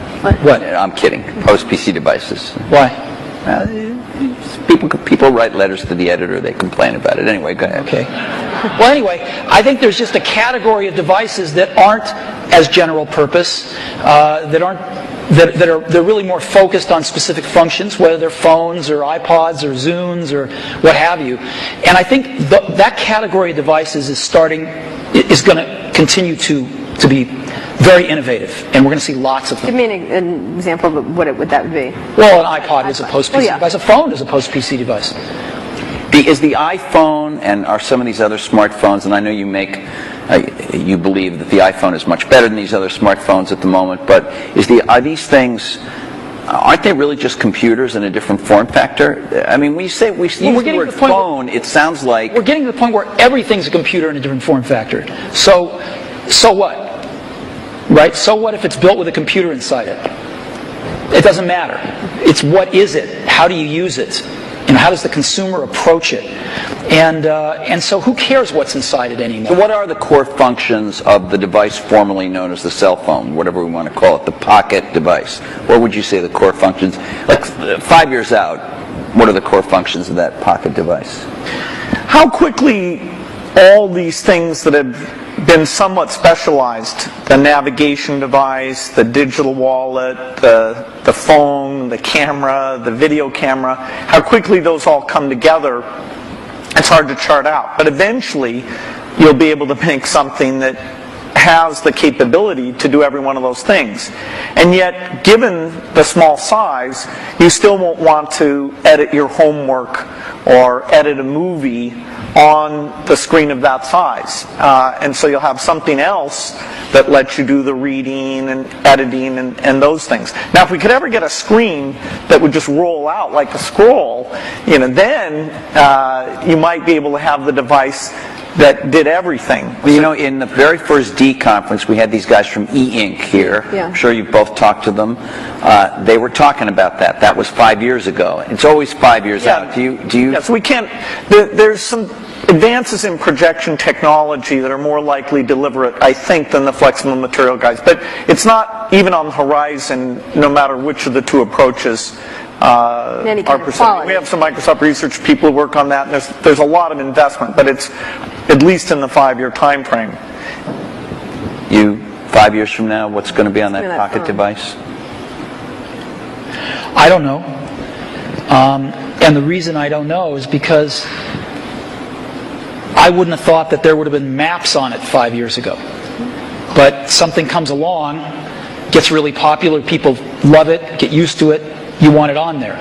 What? I'm kidding. Post-PC devices. Why? People write letters to the editor. They complain about it. Anyway, go ahead. Okay. Well, anyway, I think there's just a category of devices that aren't as general purpose, they're really more focused on specific functions, whether they're phones or iPods or Zunes or what have you. And I think that category of devices is going to continue to be very innovative, and we're going to see lots of them. Give me an example of what that would be. Well, an iPod is a post-PC device. A phone is a post-PC device. Is the iPhone and are some of these other smartphones, and I know you believe that the iPhone is much better than these other smartphones at the moment, but are these things, aren't they really just computers in a different form factor? I mean, when you say we use the word phone, it sounds like... We're getting to the point where everything's a computer in a different form factor. So what? Right? So what if it's built with a computer inside it? It doesn't matter. It's what is it? How do you use it? And how does the consumer approach it? And so who cares what's inside it anymore? So what are the core functions of the device formerly known as the cell phone, whatever we want to call it, the pocket device? What would you say the core functions? Like 5 years out, what are the core functions of that pocket device? How quickly all these things that have been somewhat specialized, the navigation device, the digital wallet, the phone, the camera, the video camera, how quickly those all come together, it's hard to chart out. But eventually, you'll be able to make something that has the capability to do every one of those things. And yet, given the small size, you still won't want to edit your homework or edit a movie on the screen of that size. And so you'll have something else that lets you do the reading and editing and those things. Now, if we could ever get a screen that would just roll out like a scroll, then you might be able to have the device that did everything. Well, in the very first D conference, we had these guys from E-Ink here. Yeah. I'm sure you've both talked to them. They were talking about that. That was 5 years ago. It's always 5 years out. Do you? Yes, we can't. There's some advances in projection technology that are more likely deliberate, I think, than the flexible material guys. But it's not even on the horizon, no matter which of the two approaches are pursuing. We have some Microsoft research people who work on that, and there's a lot of investment, but it's at least in the 5-year time frame. 5 years from now, what's going to be on that pocket device? I don't know. And the reason I don't know is because I wouldn't have thought that there would have been maps on it 5 years ago. But something comes along, gets really popular, people love it, get used to it, you want it on there.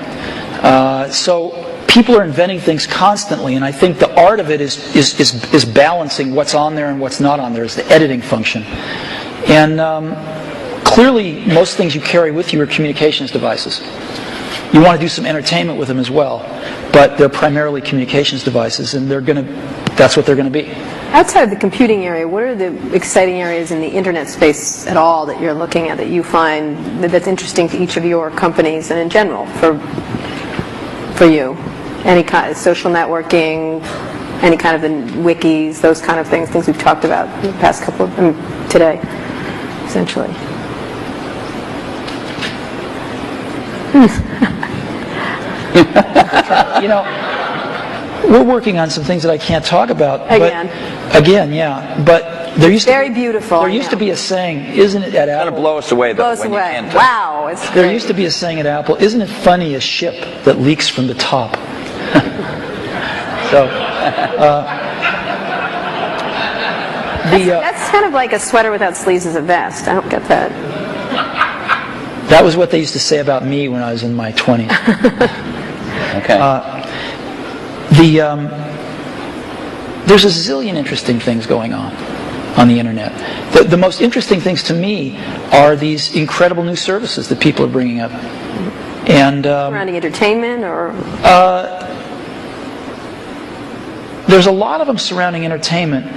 So people are inventing things constantly, and I think the art of it is balancing what's on there and what's not on there, is the editing function. And clearly, most things you carry with you are communications devices. You want to do some entertainment with them as well, but they're primarily communications devices, and that's what they're going to be. Outside of the computing area, what are the exciting areas in the internet space at all that you're looking at that you find that's interesting to each of your companies and in general for you? Any kind of social networking, any kind of the wikis, those kind of things we've talked about in the past couple of today, essentially. We're working on some things that I can't talk about. Again, yeah. But there used very beautiful. There used to be a saying, isn't it, at Apple? It's going to blow us away, though. Blow us when away. You can't Wow. It's there great. used to be a saying at Apple, isn't it funny, a ship that leaks from the top? So, that's kind of like a sweater without sleeves is a vest. I don't get that. that was what they used to say about me when I was in my 20s. Okay. There's a zillion interesting things going on the internet. The most interesting things to me are these incredible new services that people are bringing up. And Surrounding entertainment, or there's a lot of them surrounding entertainment,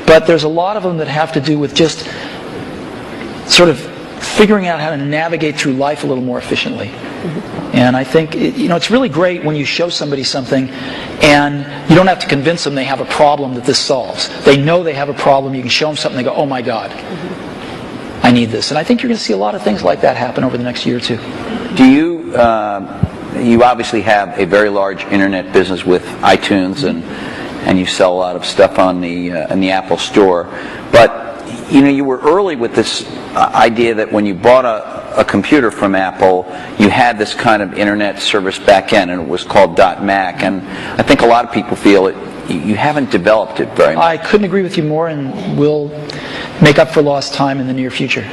but there's a lot of them that have to do with just sort of figuring out how to navigate through life a little more efficiently. And I think, it's really great when you show somebody something and you don't have to convince them they have a problem that this solves. They know they have a problem. You can show them something, they go, oh my God, I need this. And I think you're going to see a lot of things like that happen over the next year or two. Do you, you obviously have a very large internet business with iTunes, and you sell a lot of stuff on the in the Apple Store, but you were early with this idea that when you bought a computer from Apple, you had this kind of internet service back end, and it was called .Mac, and I think a lot of people feel you haven't developed it very much. I couldn't agree with you more, and we'll make up for lost time in the near future.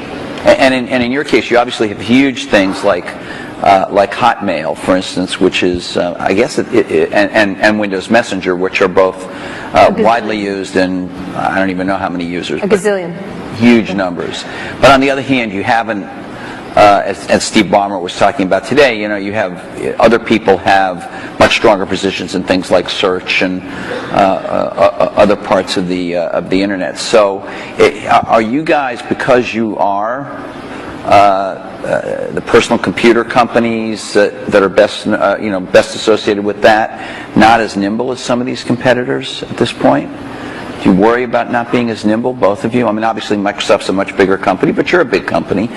And in your case, you obviously have huge things like Hotmail, for instance, which is, I guess, and Windows Messenger, which are both widely used, and I don't even know how many users. A gazillion. Huge numbers. But on the other hand, you haven't, as Steve Ballmer was talking about today, you have other people have much stronger positions in things like search and other parts of the internet. So, are you guys, because you are the personal computer companies that are best associated with that, not as nimble as some of these competitors at this point? Do you worry about not being as nimble, both of you? I mean, obviously Microsoft's a much bigger company, but you're a big company.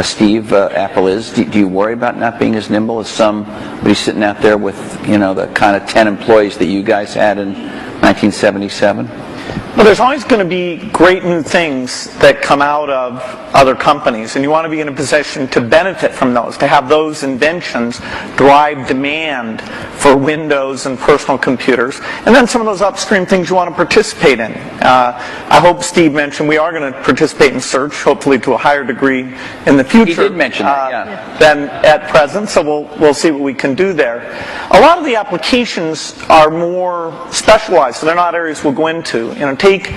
Steve, Apple is. Do you worry about not being as nimble as somebody sitting out there with, the kind of 10 employees that you guys had in 1977? Well, there's always going to be great new things that come out of other companies, and you want to be in a position to benefit from those, to have those inventions drive demand for Windows and personal computers, and then some of those upstream things you want to participate in. I hope Steve mentioned we are going to participate in search, hopefully to a higher degree in the future. He did mention that, yeah. Than at present, so we'll see what we can do there. A lot of the applications are more specialized, so they're not areas we'll go into. Take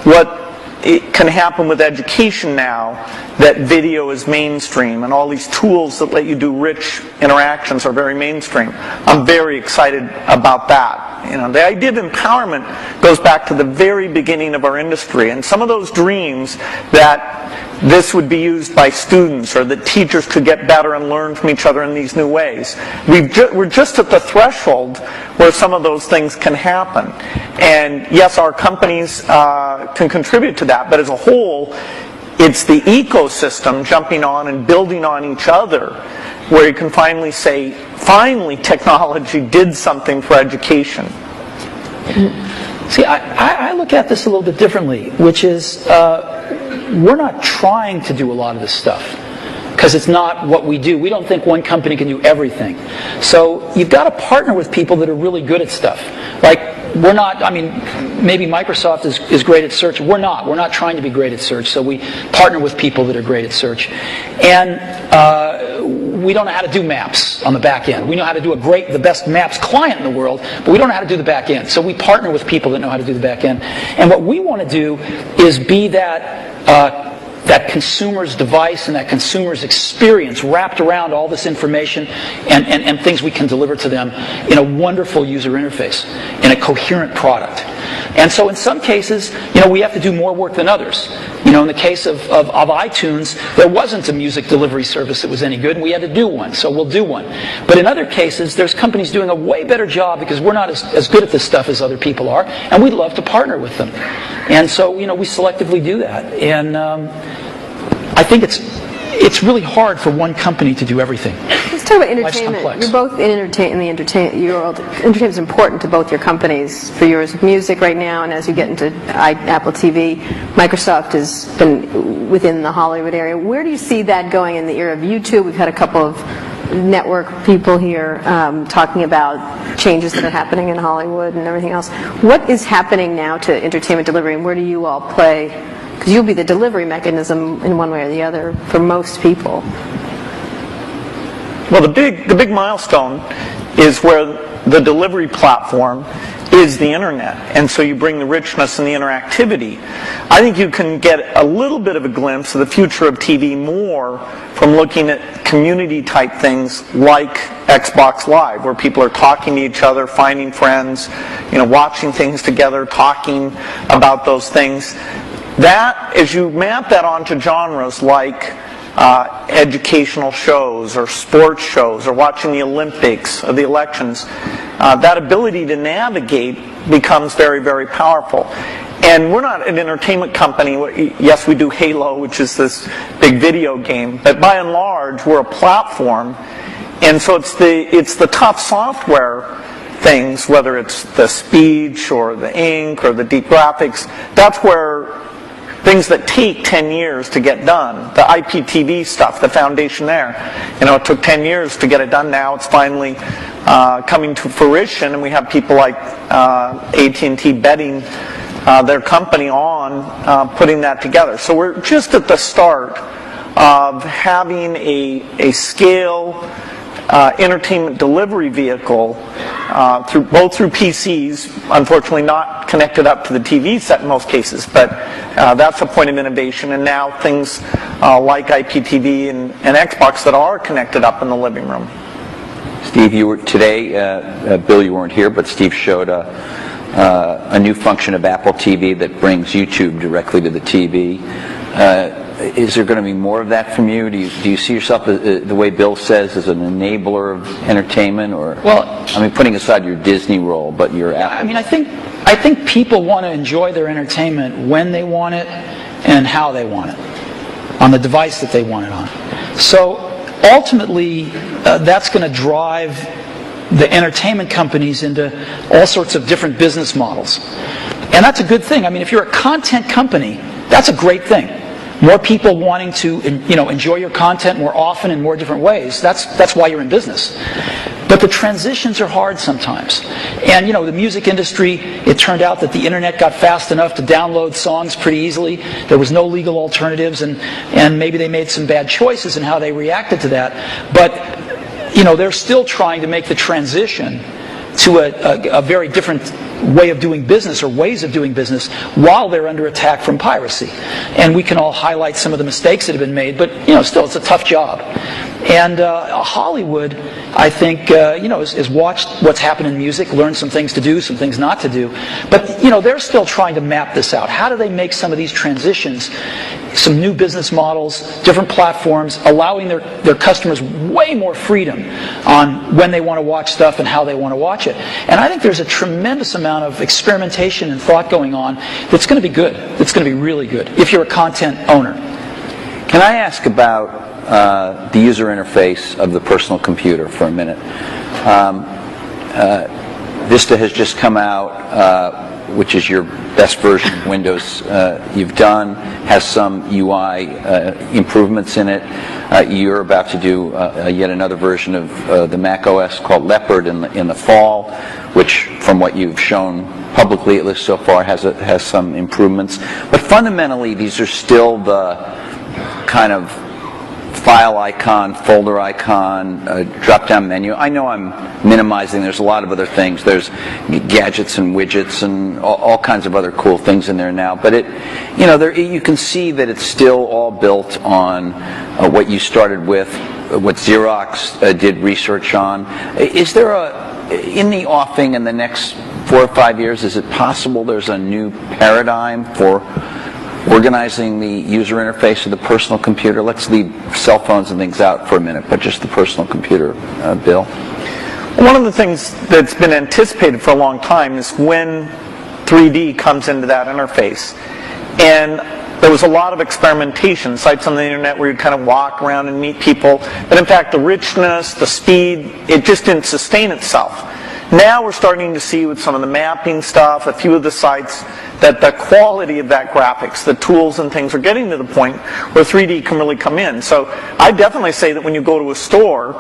what it can happen with education now, that video is mainstream, and all these tools that let you do rich interactions are very mainstream. I'm very excited about that. The idea of empowerment goes back to the very beginning of our industry, and some of those dreams that this would be used by students, or that teachers could get better and learn from each other in these new ways. We're just at the threshold where some of those things can happen. And yes, our companies can contribute to that, but as a whole, it's the ecosystem jumping on and building on each other where you can finally say, finally technology did something for education. See, I look at this a little bit differently, which is we're not trying to do a lot of this stuff because it's not what we do. We don't think one company can do everything. So you've got to partner with people that are really good at stuff. Like, we're not, maybe Microsoft is great at search. We're not trying to be great at search, so we partner with people that are great at search. And we don't know how to do maps on the back end. We know how to do the best maps client in the world, but we don't know how to do the back end. So we partner with people that know how to do the back end. And what we want to do is be that consumer's device and that consumer's experience wrapped around all this information and things we can deliver to them in a wonderful user interface, in a coherent product. And so in some cases, we have to do more work than others. In the case of iTunes, there wasn't a music delivery service that was any good, and we had to do one, so we'll do one. But in other cases, there's companies doing a way better job because we're not as good at this stuff as other people are, and we'd love to partner with them. And so, we selectively do that. And I think it's really hard for one company to do everything. Let's talk about entertainment. You're both in the entertainment world. Entertainment is important to both your companies. For yours, music right now, and as you get into Apple TV, Microsoft has been within the Hollywood area. Where do you see that going in the era of YouTube? We've had a couple of network people here talking about changes that are happening in Hollywood and everything else. What is happening now to entertainment delivery, and where do you all play? Because you'll be the delivery mechanism in one way or the other for most people. Well, the big milestone is where the delivery platform is the internet, and so you bring the richness and the interactivity. I think you can get a little bit of a glimpse of the future of TV more from looking at community type things like Xbox Live, where people are talking to each other, finding friends, watching things together, talking about those things. That, as you map that onto genres like educational shows or sports shows or watching the Olympics or the elections, that ability to navigate becomes very, very powerful. And we're not an entertainment company. Yes, we do Halo, which is this big video game, but by and large, we're a platform. And so it's the tough software things, whether it's the speech or the ink or the deep graphics, that's where things that take 10 years to get done, the IPTV stuff, the foundation there. It took 10 years to get it done. Now it's finally coming to fruition, and we have people like AT&T betting their company on putting that together. So we're just at the start of having a scale entertainment delivery vehicle both through PCs, unfortunately not connected up to the TV set in most cases, but that's a point of innovation, and now things like IPTV and Xbox that are connected up in the living room. Steve, you were today, Bill, you weren't here, but Steve showed a new function of Apple TV that brings YouTube directly to the TV. Is there going to be more of that from you? Do you see yourself, the way Bill says, as an enabler of entertainment, or putting aside your Disney role, but your Apple? I think people want to enjoy their entertainment when they want it and how they want it, on the device that they want it on. So ultimately, that's going to drive the entertainment companies into all sorts of different business models, and that's a good thing. If you're a content company, that's a great thing. More people wanting to enjoy your content more often in more different ways, that's why you're in business. But the transitions are hard sometimes. And the music industry, it turned out that the internet got fast enough to download songs pretty easily. There was no legal alternatives, and maybe they made some bad choices in how they reacted to that. But they're still trying to make the transition to a very different way of doing business, or ways of doing business, while they're under attack from piracy. And we can all highlight some of the mistakes that have been made, but still it's a tough job. And Hollywood, I think, has watched what's happened in music, learned some things to do, some things not to do. But they're still trying to map this out. How do they make some of these transitions, some new business models, different platforms, allowing their customers way more freedom on when they want to watch stuff and how they want to watch it? And I think there's a tremendous amount of experimentation and thought going on that's going to be good. That's going to be really good if you're a content owner. Can I ask about the user interface of the personal computer for a minute? Vista has just come out, which is your best version of Windows you've done, has some UI improvements in it. You're about to do yet another version of the Mac OS called Leopard in the fall, which, from what you've shown publicly, at least so far, has some improvements. But fundamentally, these are still the kind of file icon, folder icon, drop-down menu. I know I'm minimizing. There's a lot of other things. There's gadgets and widgets and all kinds of other cool things in there now. But you can see that it's still all built on what you started with, what Xerox did research on. Is there in the offing in the next 4 or 5 years, is it possible there's a new paradigm for organizing the user interface of the personal computer? Let's leave cell phones and things out for a minute, but just the personal computer, Bill. One of the things that's been anticipated for a long time is when 3D comes into that interface. And there was a lot of experimentation, sites on the internet where you kind of walk around and meet people. But in fact, the richness, the speed, it just didn't sustain itself. Now we're starting to see with some of the mapping stuff, a few of the sites, that the quality of that graphics, the tools and things are getting to the point where 3D can really come in. So I definitely say that when you go to a store,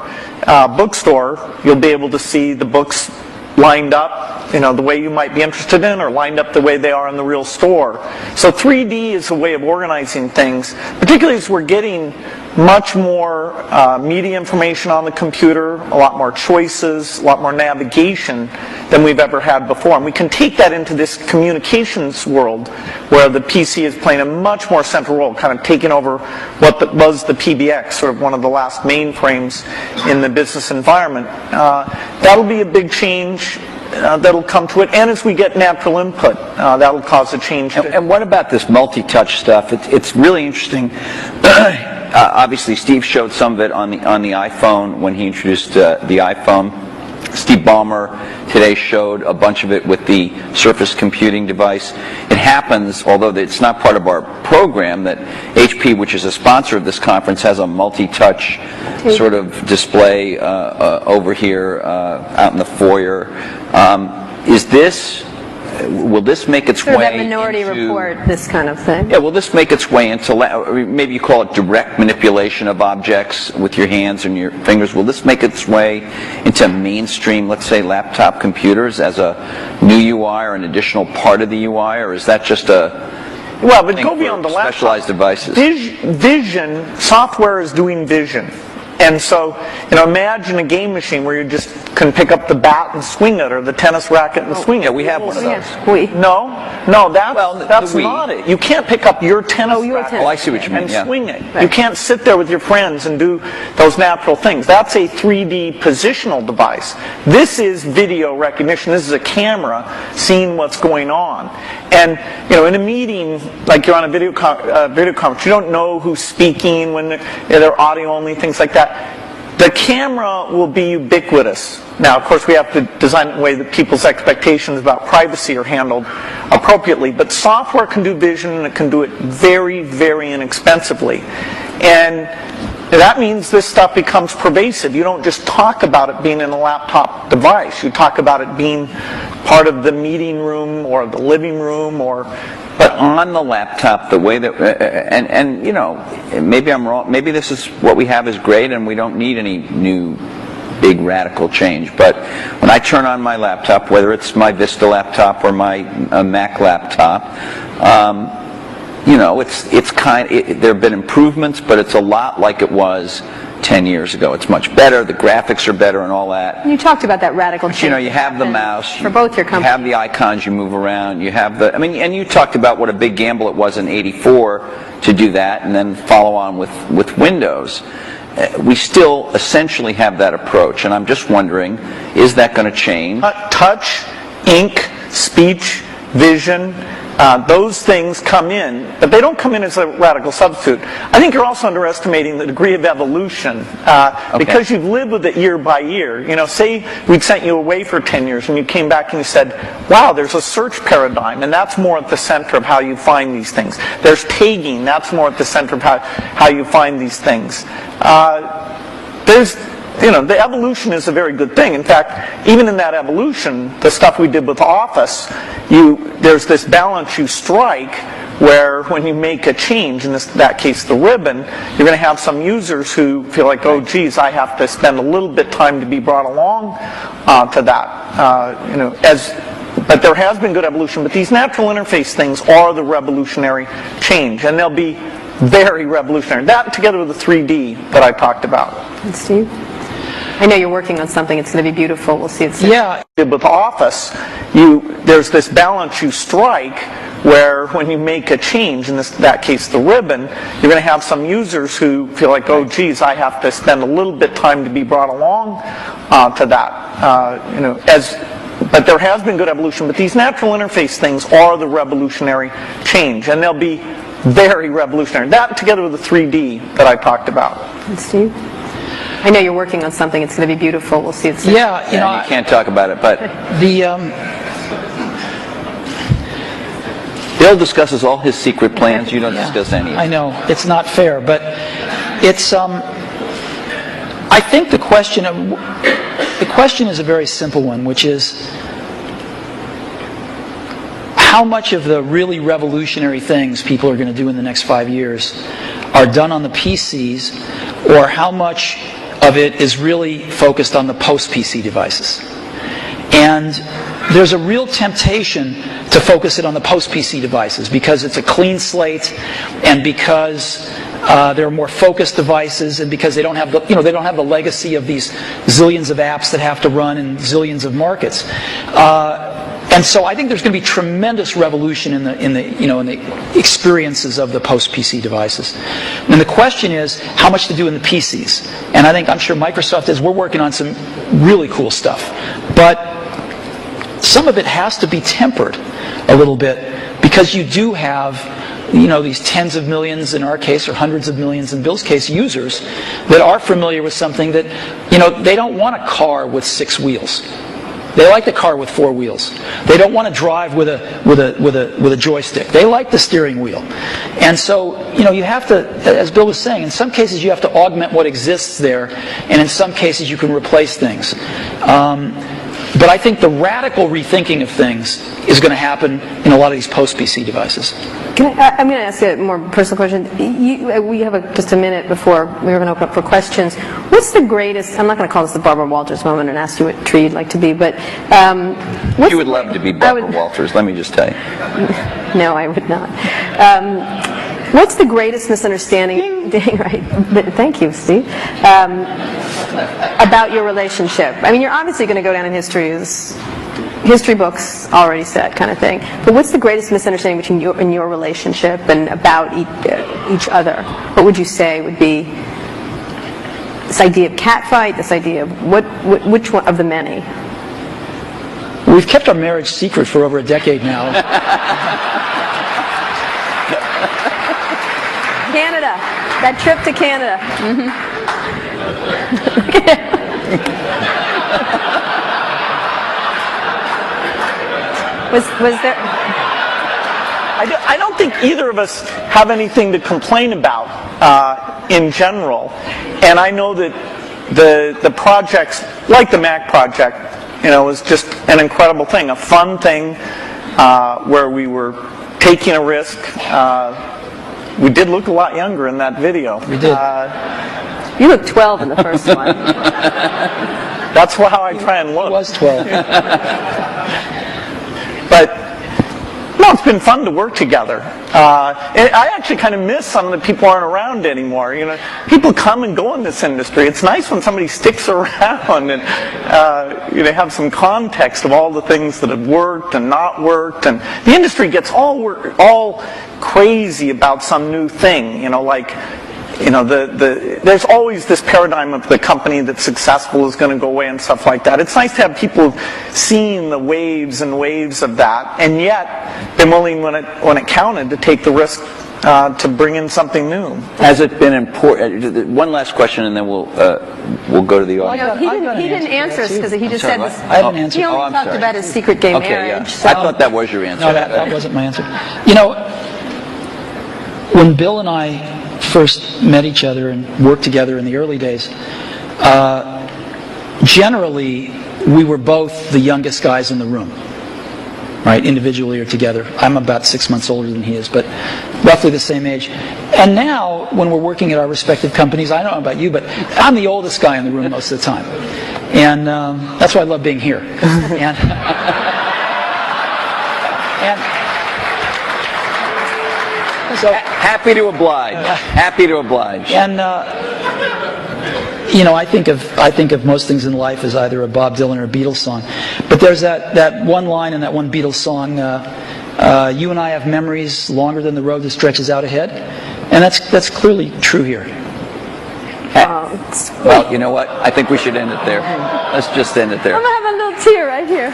bookstore, you'll be able to see the books lined up, the way you might be interested in, or lined up the way they are in the real store. So 3D is a way of organizing things, particularly as we're getting much more media information on the computer, a lot more choices, a lot more navigation than we've ever had before. And we can take that into this communications world where the PC is playing a much more central role, kind of taking over what was the PBX, sort of one of the last mainframes in the business environment. That'll be a big change. That'll come to it, and as we get natural input, that'll cause a change. And what about this multi-touch stuff? It's really interesting. Obviously, Steve showed some of it on the iPhone when he introduced the iPhone. Steve Ballmer today showed a bunch of it with the Surface computing device. It happens, although it's not part of our program, that HP, which is a sponsor of this conference, has a multi-touch sort of display over here out in the foyer. Will this make its sort way of that Minority Report, this kind of thing? Yeah, will this make its way into, maybe you call it direct manipulation of objects with your hands and your fingers. Will this make its way into mainstream, let's say, laptop computers as a new UI or an additional part of the UI, or is that just a well, but go beyond the laptop. Specialized devices? Vision, software is doing vision. And so, imagine a game machine where you just can pick up the bat and swing it, or the tennis racket and swing it. Yeah, we have one of those. No, that's not it. You can't pick up your tennis racket I see what you mean, and swing it. Right. You can't sit there with your friends and do those natural things. That's a 3D positional device. This is video recognition. This is a camera seeing what's going on. And, in a meeting, like you're on a video conference, you don't know who's speaking when they're audio only, things like that. The camera will be ubiquitous. Now, of course, we have to design it in a way that people's expectations about privacy are handled appropriately, but software can do vision, and it can do it very, very inexpensively. And that means this stuff becomes pervasive. You don't just talk about it being in a laptop device. You talk about it being part of the meeting room or the living room, but on the laptop, the way that, maybe I'm wrong, maybe this is what we have is great and we don't need any new big radical change. But when I turn on my laptop, whether it's my Vista laptop or my Mac laptop, there have been improvements, but it's a lot like it was 10 years ago. It's much better. The graphics are better and all that. You talked about that radical change. You have the mouse. For both your companies. You have the icons you move around. You have and you talked about what a big gamble it was in '84 to do that and then follow on with Windows. We still essentially have that approach, and I'm just wondering, is that going to change? Touch, ink, speech, vision, those things come in, but they don't come in as a radical substitute. I think you're also underestimating the degree of evolution because you've lived with it year by year. Say we'd sent you away for 10 years and you came back and you said, wow, there's a search paradigm, and that's more at the center of how you find these things. There's tagging, that's more at the center of how you find these things. The evolution is a very good thing. In fact, even in that evolution, the stuff we did with Office, there's this balance you strike where when you make a change, in that case the ribbon, you're going to have some users who feel like, oh geez, I have to spend a little bit time to be brought along to that. But there has been good evolution, but these natural interface things are the revolutionary change, and they'll be very revolutionary. That together with the 3D that I talked about. And Steve? I know you're working on something. It's going to be beautiful. We'll see it soon. Yeah. With Office, there's this balance you strike where when you make a change, in that case the ribbon, you're going to have some users who feel like, oh geez, I have to spend a little bit time to be brought along to that. But there has been good evolution, but these natural interface things are the revolutionary change, and they'll be very revolutionary. That together with the 3D that I talked about. And Steve? I know you're working on something. It's going to be beautiful. We'll see it soon. Yeah, you can't talk about it, but Bill discusses all his secret plans. You don't discuss any of it. I know it's not fair, but it's. I think the question of the question is a very simple one, which is how much of the really revolutionary things people are going to do in the next 5 years are done on the PCs, or how much of it is really focused on the post-PC devices. And there's a real temptation to focus it on the post-PC devices because it's a clean slate, and because there are more focused devices, and because they don't have the legacy of these zillions of apps that have to run in zillions of markets. And so I think there's going to be tremendous revolution in the experiences of the post-PC devices. And the question is how much to do in the PCs. And I'm sure Microsoft is. We're working on some really cool stuff, but some of it has to be tempered a little bit because you do have these tens of millions in our case, or hundreds of millions in Bill's case, users that are familiar with something that they don't want a car with 6 wheels. They like the car with 4 wheels. They don't want to drive with a joystick. They like the steering wheel. And so, you have to, as Bill was saying, in some cases you have to augment what exists there, and in some cases you can replace things. But I think the radical rethinking of things is going to happen in a lot of these post-PC devices. I'm going to ask a more personal question. We have just a minute before we're going to open up for questions. What's the greatest, I'm not going to call this the Barbara Walters moment and ask you what tree you'd like to be, but you would love to be Barbara Walters, let me just tell you. No, I would not. What's the greatest misunderstanding, right? Thank you, Steve, about your relationship? I mean, you're obviously going to go down in history as history books already said kind of thing. But what's the greatest misunderstanding between you and your relationship and about each other? What would you say would be this idea of catfight, this idea of which one of the many? We've kept our marriage secret for over a decade now. Canada. That trip to Canada. Was there... I don't think either of us have anything to complain about in general. And I know that the projects, like the Mac project, was just an incredible thing, a fun thing where we were taking a risk. We did look a lot younger in that video. We did. You looked 12 in the first one. That's how I try and look. It was 12. But no, it's been fun to work together. And I actually kind of miss some of the people aren't around anymore. People come and go in this industry. It's nice when somebody sticks around and have some context of all the things that have worked and not worked. And the industry gets all crazy about some new thing. There's always this paradigm of the company that's successful is going to go away and stuff like that. It's nice to have people seeing the waves and waves of that, and yet been willing when it counted to take the risk to bring in something new. Has it been important? One last question, and then we'll go to the audience. He didn't answer us because he just said this. I haven't answered. He only talked about his secret gay marriage. So. I thought that was your answer. No, that wasn't my answer. When Bill and I first met each other and worked together in the early days, generally we were both the youngest guys in the room, right, individually or together. I'm about 6 months older than he is, but roughly the same age. And now, when we're working at our respective companies, I don't know about you, but I'm the oldest guy in the room most of the time. And that's why I love being here. And so happy to oblige. Happy to oblige. And I think of most things in life as either a Bob Dylan or a Beatles song. But there's that one line in that one Beatles song. You and I have memories longer than the road that stretches out ahead, and that's clearly true here. Well, you know what? I think we should end it there. Let's just end it there. I'm gonna have a little tear right here.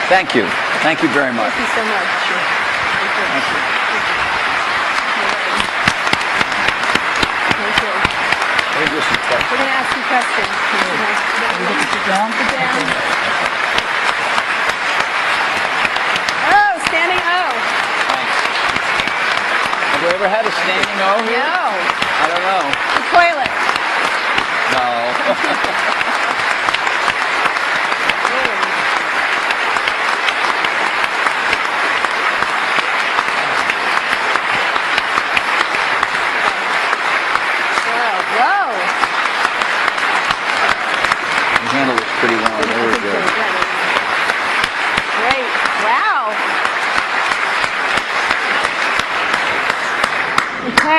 Thank you. Thank you very much. Thank you so much. Thank you. We're going to ask you questions. Oh, standing O. Thanks. Have we ever had a standing O here? No. I don't know. The toilet. No.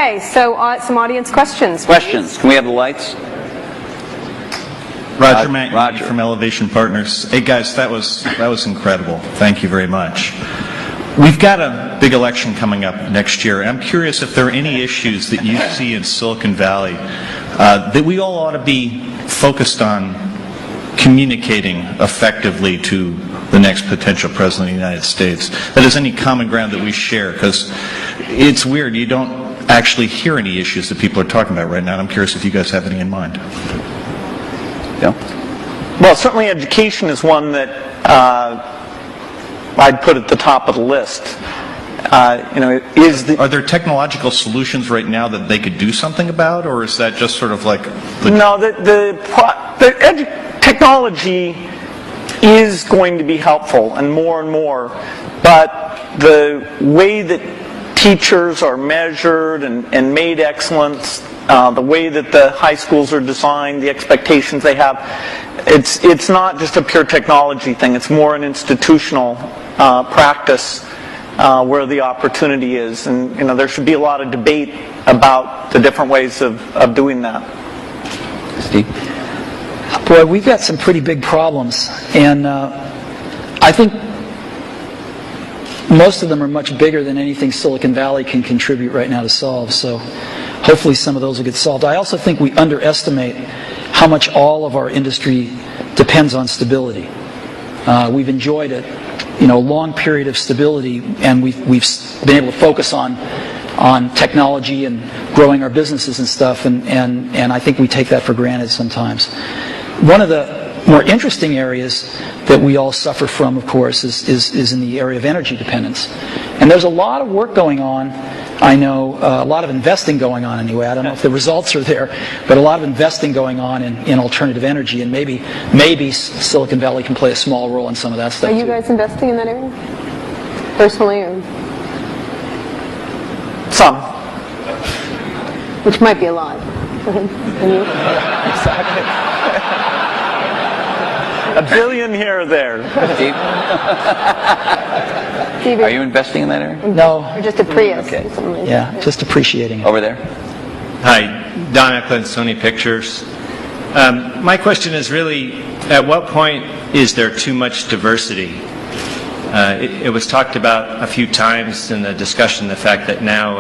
Okay, so some audience questions. Questions? Can we have the lights? Roger Matt Roger. from Elevation Partners. Hey guys, that was incredible. Thank you very much. We've got a big election coming up next year. I'm curious if there are any issues that you see in Silicon Valley that we all ought to be focused on communicating effectively to the next potential president of the United States. That is any common ground that we share, because it's weird. You don't actually hear any issues that people are talking about right now. And I'm curious if you guys have any in mind. Yeah. Well, certainly education is one that I'd put at the top of the list. Are there technological solutions right now that they could do something about, or is that just sort of like... No, technology is going to be helpful, and more, but the way that teachers are measured and made excellent, the way that the high schools are designed, the expectations they have, it's not just a pure technology thing. It's more an institutional practice where the opportunity is, and there should be a lot of debate about the different ways of doing that. Steve? Boy, we've got some pretty big problems, and I think most of them are much bigger than anything Silicon Valley can contribute right now to solve, so hopefully some of those will get solved. I also think we underestimate how much all of our industry depends on stability. We've enjoyed a long period of stability, and we've been able to focus on technology and growing our businesses and stuff, and I think we take that for granted sometimes. One of the more interesting areas that we all suffer from, of course, is in the area of energy dependence. And there's a lot of work going on, I know, a lot of investing going on anyway. I don't know if the results are there, but a lot of investing going on in alternative energy, and maybe Silicon Valley can play a small role in some of that stuff. Are you guys investing in that area? Personally? Or? Some. Which might be a lot. And you? Exactly. $1 billion here or there. Steve? Are you investing in that area? No. Or just a Prius? Okay. Or something like Yeah, that. just appreciating it. Over there? Hi, Don Eklund, Sony Pictures. My question is really, at what point is there too much diversity? It was talked about a few times in the discussion, the fact that now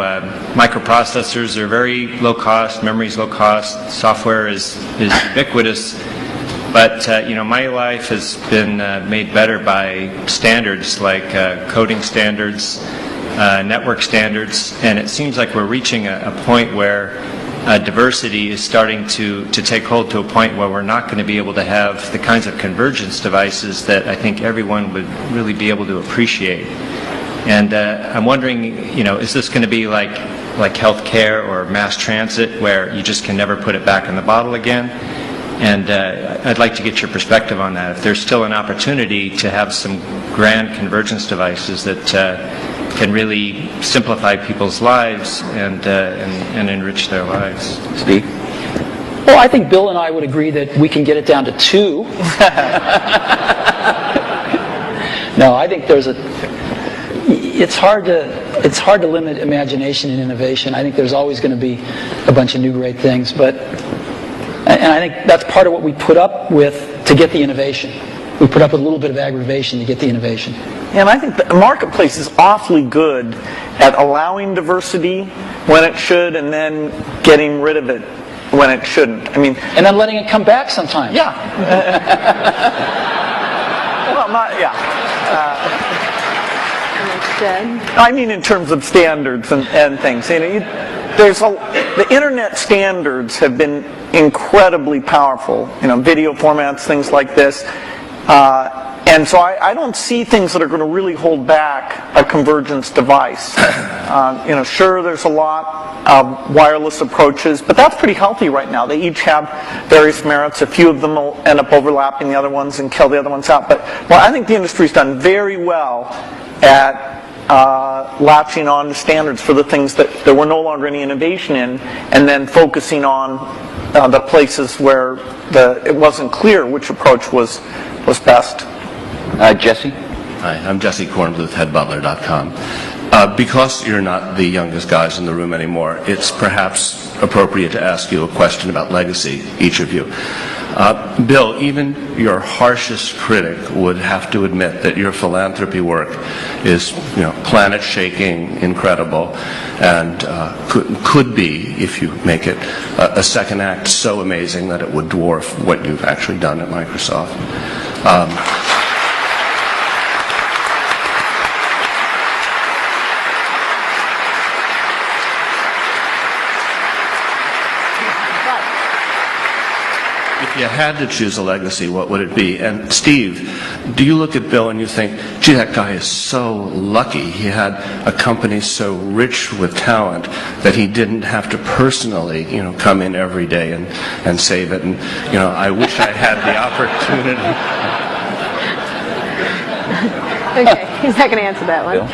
microprocessors are very low cost, memory is low cost, software is ubiquitous. But my life has been made better by standards like coding standards, network standards, and it seems like we're reaching a point where diversity is starting to take hold to a point where we're not going to be able to have the kinds of convergence devices that I think everyone would really be able to appreciate. And I'm wondering, is this going to be like healthcare or mass transit, where you just can never put it back in the bottle again? And I'd like to get your perspective on that. If there's still an opportunity to have some grand convergence devices that can really simplify people's lives and enrich their lives. Steve? Well, I think Bill and I would agree that we can get it down to 2. No, I think it's hard to limit imagination and innovation. I think there's always going to be a bunch of new great things, and I think that's part of what we put up with to get the innovation. We put up with a little bit of aggravation to get the innovation. Yeah, and I think the marketplace is awfully good at allowing diversity when it should, and then getting rid of it when it shouldn't. And then letting it come back sometimes. Yeah. Well, I mean in terms of standards and things. The internet standards have been incredibly powerful. Video formats, things like this. And so I don't see things that are going to really hold back a convergence device. Sure, there's a lot of wireless approaches, but that's pretty healthy right now. They each have various merits. A few of them will end up overlapping the other ones and kill the other ones out. But I think the industry's done very well at latching on to standards for the things that there were no longer any innovation in, and then focusing on the places where it wasn't clear which approach was best. Jesse? Hi, I'm Jesse Kornbluth, headbutler.com. Because you're not the youngest guys in the room anymore, it's perhaps appropriate to ask you a question about legacy, each of you. Bill, even your harshest critic would have to admit that your philanthropy work is, planet-shaking, incredible, and could be, if you make it, a second act so amazing that it would dwarf what you've actually done at Microsoft. If you had to choose a legacy, what would it be? And Steve, do you look at Bill and you think, gee, that guy is so lucky. He had a company so rich with talent that he didn't have to personally, come in every day and save it. And, I wish I had the opportunity. Okay, he's not going to answer that one. Bill?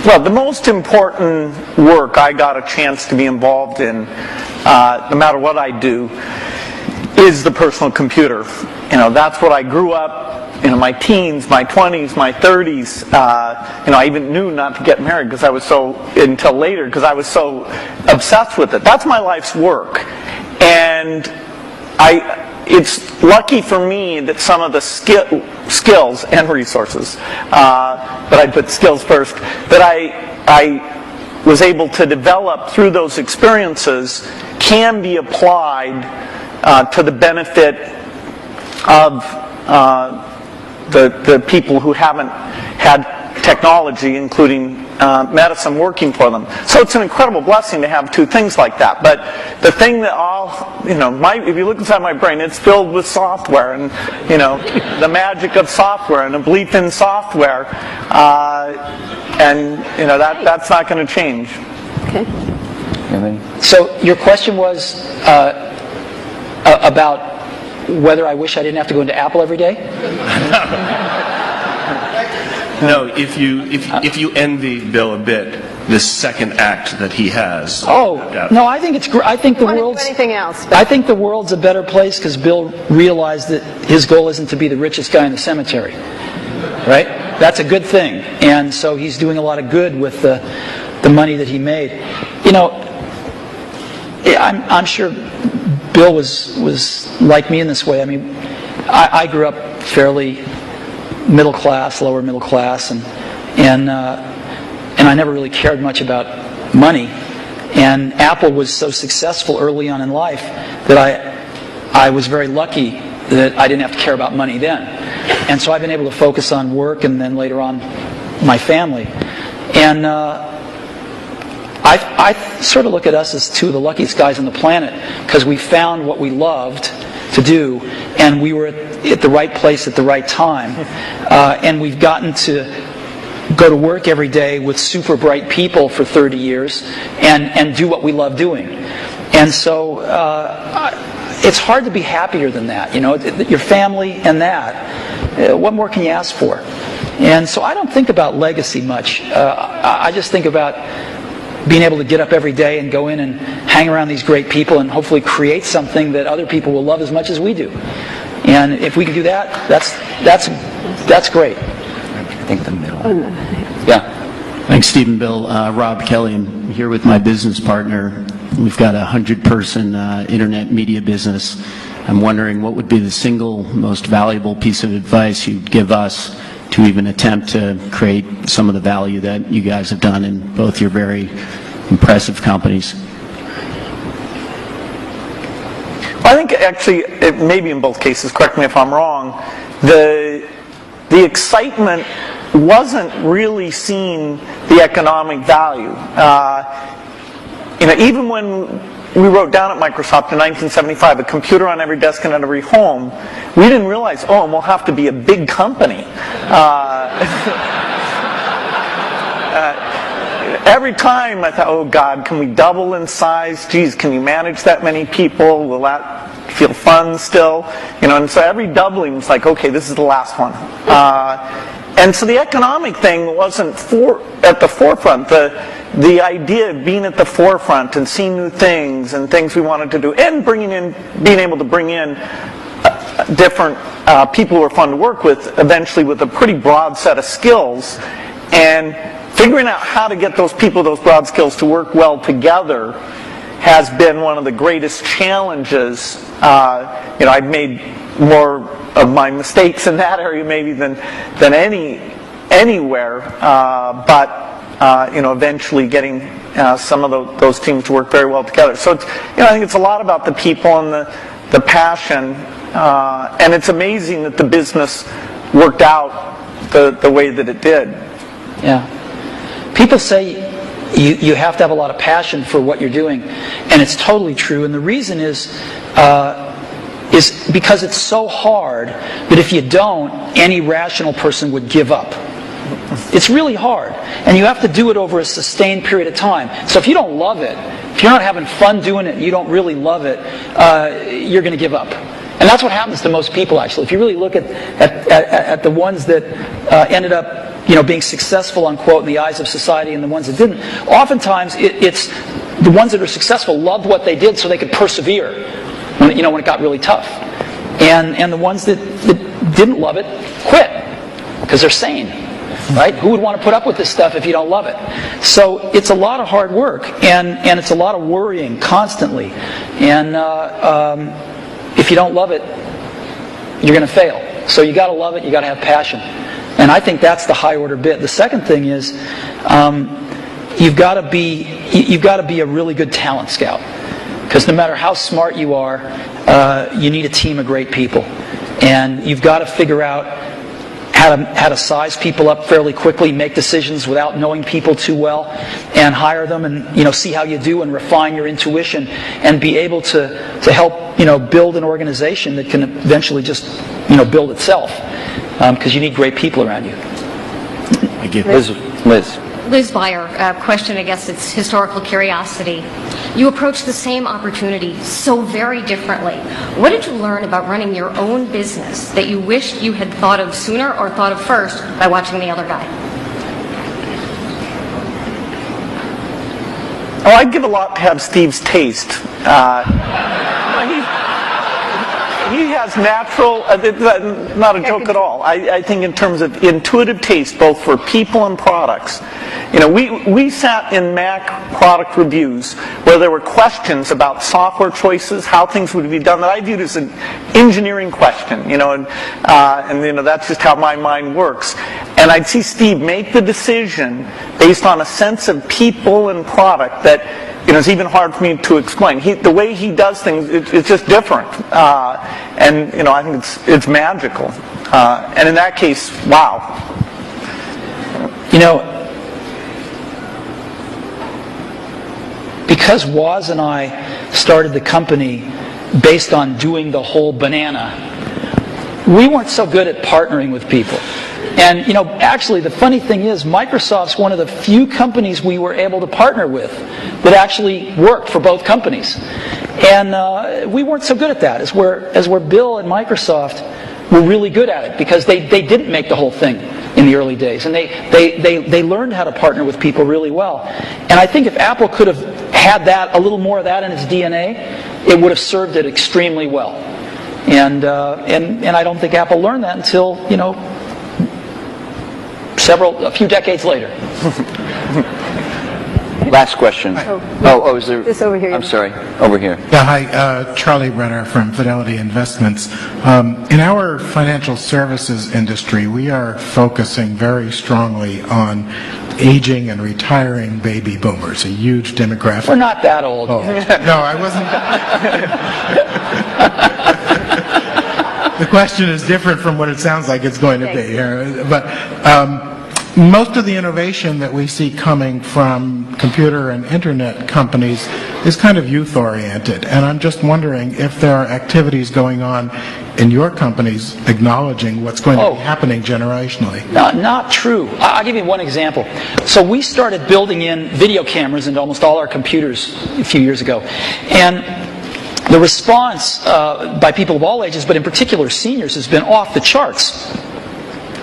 Well, the most important work I got a chance to be involved in, no matter what I do, is the personal computer. That's what I grew up, my teens, my 20s, my 30s. I even knew not to get married until later because I was so obsessed with it. That's my life's work. And it's lucky for me that some of the skills and resources, but I put skills first, that I was able to develop through those experiences can be applied to the benefit of the people who haven't had technology, including medicine, working for them. So it's an incredible blessing to have two things like that. But the thing that if you look inside my brain, it's filled with software and, the magic of software and a belief in software. That's not going to change. Okay. So your question was about whether I wish I didn't have to go into Apple every day? No, if you envy Bill a bit, this second act that he has. Oh, no, I think it's great. I think the world's anything else. I think the world's a better place because Bill realized that his goal isn't to be the richest guy in the cemetery. Right? That's a good thing. And so he's doing a lot of good with the money that he made. I'm sure Bill was like me in this way. I mean, I grew up fairly middle class, lower middle class, and I never really cared much about money. And Apple was so successful early on in life that I was very lucky that I didn't have to care about money then. And so I've been able to focus on work and then later on my family. And I sort of look at us as two of the luckiest guys on the planet because we found what we loved to do, and we were at the right place at the right time, and we've gotten to go to work every day with super bright people for 30 years and do what we love doing. And so it's hard to be happier than that. Your family and that. What more can you ask for? And so I don't think about legacy much. I just think about being able to get up every day and go in and hang around these great people and hopefully create something that other people will love as much as we do. And if we can do that, that's great. I think the middle. Yeah. Thanks, Steve and Bill. Rob Kelly. I'm here with my business partner. We've got a 100-person internet media business. I'm wondering what would be the single most valuable piece of advice you'd give us to even attempt to create some of the value that you guys have done in both your very impressive companies. I think actually, maybe in both cases, correct me if I'm wrong, the excitement wasn't really seeing the economic value. Even when we wrote down at Microsoft in 1975, a computer on every desk and in every home, we didn't realize, and we'll have to be a big company. Every time I thought, oh God, can we double in size? Geez, can you manage that many people? Will that feel fun still? And so every doubling was like, okay, this is the last one. And so the economic thing wasn't at the forefront. The idea of being at the forefront and seeing new things and things we wanted to do, and being able to bring in different people who are fun to work with, eventually with a pretty broad set of skills, And figuring out how to get those people, those broad skills, to work well together has been one of the greatest challenges. I've made more of my mistakes in that area maybe than anywhere, but eventually getting some of those teams to work very well together. So I think it's a lot about the people and the passion, and it's amazing that the business worked out the way that it did. Yeah. People say you have to have a lot of passion for what you're doing, and it's totally true. And the reason is because it's so hard that if you don't, any rational person would give up. It's really hard, and you have to do it over a sustained period of time. So if you don't love it, if you're not having fun doing it, and you don't really love it, you're going to give up. And that's what happens to most people, actually. If you really look at the ones that ended up being successful, unquote, in the eyes of society, and the ones that didn't, oftentimes it's the ones that are successful loved what they did so they could persevere when it got really tough. And the ones that didn't love it quit because they're sane. Right? Who would want to put up with this stuff if you don't love it? So it's a lot of hard work, and it's a lot of worrying constantly. And if you don't love it, you're going to fail. So you got to love it. You got to have passion. And I think that's the high order bit. The second thing is you've got to be a really good talent scout, because no matter how smart you are, you need a team of great people, and you've got to figure out how to size people up fairly quickly, make decisions without knowing people too well, and hire them, and see how you do, and refine your intuition, and be able to help build an organization that can eventually just build itself, because you need great people around you. Thank you. Liz. Liz Beyer, question, I guess it's historical curiosity. You approached the same opportunity so very differently. What did you learn about running your own business that you wished you had thought of sooner or thought of first by watching the other guy? Oh, I'd give a lot to have Steve's taste. He has natural, not a joke at all. I think in terms of intuitive taste, both for people and products. We sat in Mac product reviews where there were questions about software choices, how things would be done, that I viewed as an engineering question, and that's just how my mind works. And I'd see Steve make the decision based on a sense of people and product that it's even hard for me to explain. The way he does things, it's just different, and I think it's magical. And in that case, wow. Because Woz and I started the company based on doing the whole banana, we weren't so good at partnering with people. And, actually the funny thing is Microsoft's one of the few companies we were able to partner with that actually worked for both companies. And we weren't so good at that, as where Bill and Microsoft were really good at it, because they didn't make the whole thing in the early days. And they learned how to partner with people really well. And I think if Apple could have had a little more of that in its DNA, it would have served it extremely well. And I don't think Apple learned that until, a few decades later. Last question. Is there? This over here. I'm sorry. Over here. Yeah, hi. Charlie Brenner from Fidelity Investments. In our financial services industry, we are focusing very strongly on aging and retiring baby boomers, a huge demographic. We're not that old. Oh. No, I wasn't. The question is different from what it sounds like it's going to be. But most of the innovation that we see coming from computer and internet companies is kind of youth-oriented. And I'm just wondering if there are activities going on in your companies acknowledging what's going to be happening generationally. Not true. I'll give you one example. So we started building in video cameras into almost all our computers a few years ago. And the response by people of all ages, but in particular seniors, has been off the charts.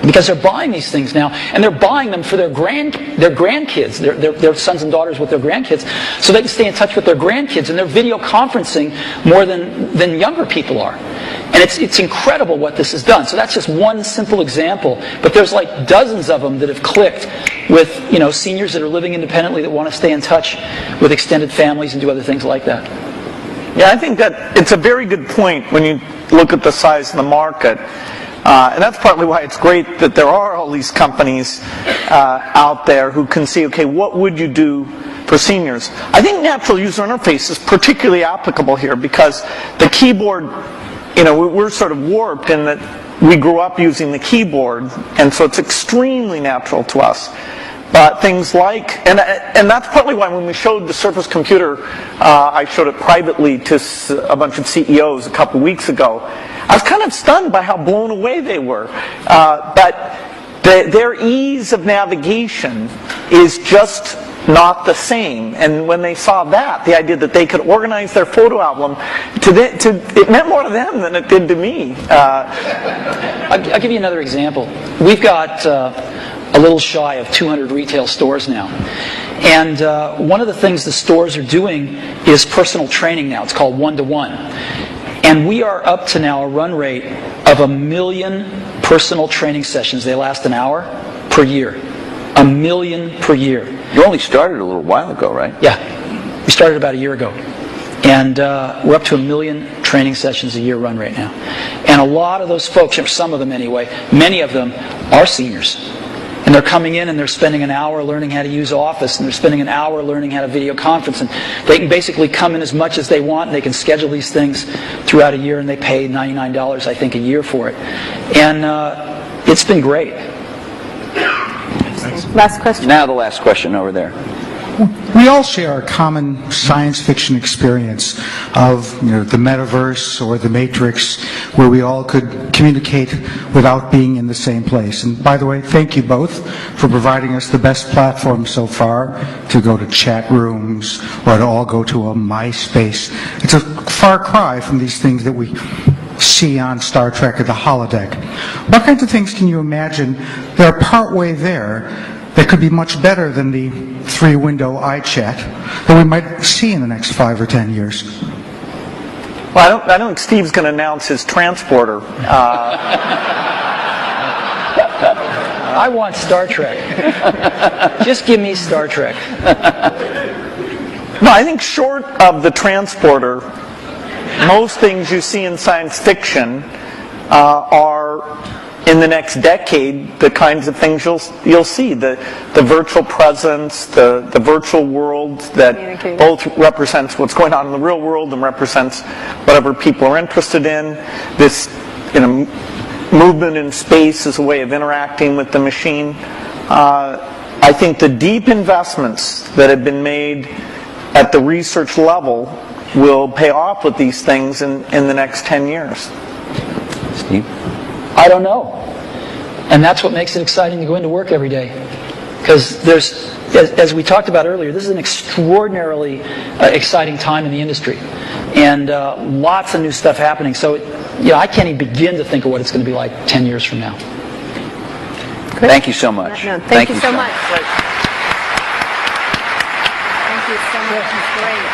because they're buying these things now, and they're buying them for their grandkids, their sons and daughters with their grandkids, so they can stay in touch with their grandkids, and they're video conferencing more than younger people are. And it's incredible what this has done. So that's just one simple example, but there's like dozens of them that have clicked with seniors that are living independently that want to stay in touch with extended families and do other things like that. Yeah, I think that it's a very good point when you look at the size of the market. And that's partly why it's great that there are all these companies out there who can see, okay, what would you do for seniors? I think natural user interface is particularly applicable here because the keyboard, we're sort of warped in that we grew up using the keyboard, and so it's extremely natural to us. But things like, and that's partly why when we showed the Surface computer, I showed it privately to a bunch of CEOs a couple weeks ago, I was kind of stunned by how blown away they were. But their ease of navigation is just not the same. And when they saw that, the idea that they could organize their photo album, it meant more to them than it did to me. I'll give you another example. We've got a little shy of 200 retail stores now. And one of the things the stores are doing is personal training now. It's called one-to-one. And we are up to now a run rate of 1 million personal training sessions. They last an hour per year. 1 million per year. You only started a little while ago, right? Yeah. We started about a year ago. And we're up to 1 million training sessions a year run rate now. And a lot of those folks, or some of them anyway, many of them are seniors. And they're coming in and they're spending an hour learning how to use Office, and they're spending an hour learning how to video conference. And they can basically come in as much as they want, and they can schedule these things throughout a year, and they pay $99, I think, a year for it. And it's been great. Last question. Now the last question over there. We all share a common science fiction experience of the metaverse or the Matrix, where we all could communicate without being in the same place. And by the way, thank you both for providing us the best platform so far to go to chat rooms or to all go to a MySpace. It's a far cry from these things that we see on Star Trek or the holodeck. What kinds of things can you imagine that are partway there that could be much better than the 3-window iChat that we might see in the next 5 or 10 years? Well, I don't think Steve's going to announce his transporter. I want Star Trek. Just give me Star Trek. No, I think short of the transporter, most things you see in science fiction are, in the next decade, the kinds of things you'll see. The virtual presence, the virtual world that both represents what's going on in the real world and represents whatever people are interested in. This movement in space as a way of interacting with the machine. I think the deep investments that have been made at the research level will pay off with these things in the next 10 years. Steve? I don't know. And that's what makes it exciting to go into work every day. Because there's, as we talked about earlier, this is an extraordinarily exciting time in the industry. And lots of new stuff happening. So, I can't even begin to think of what it's going to be like 10 years from now. Good. Thank you so much. No, thank you so much. Right. Thank you so much. It's great.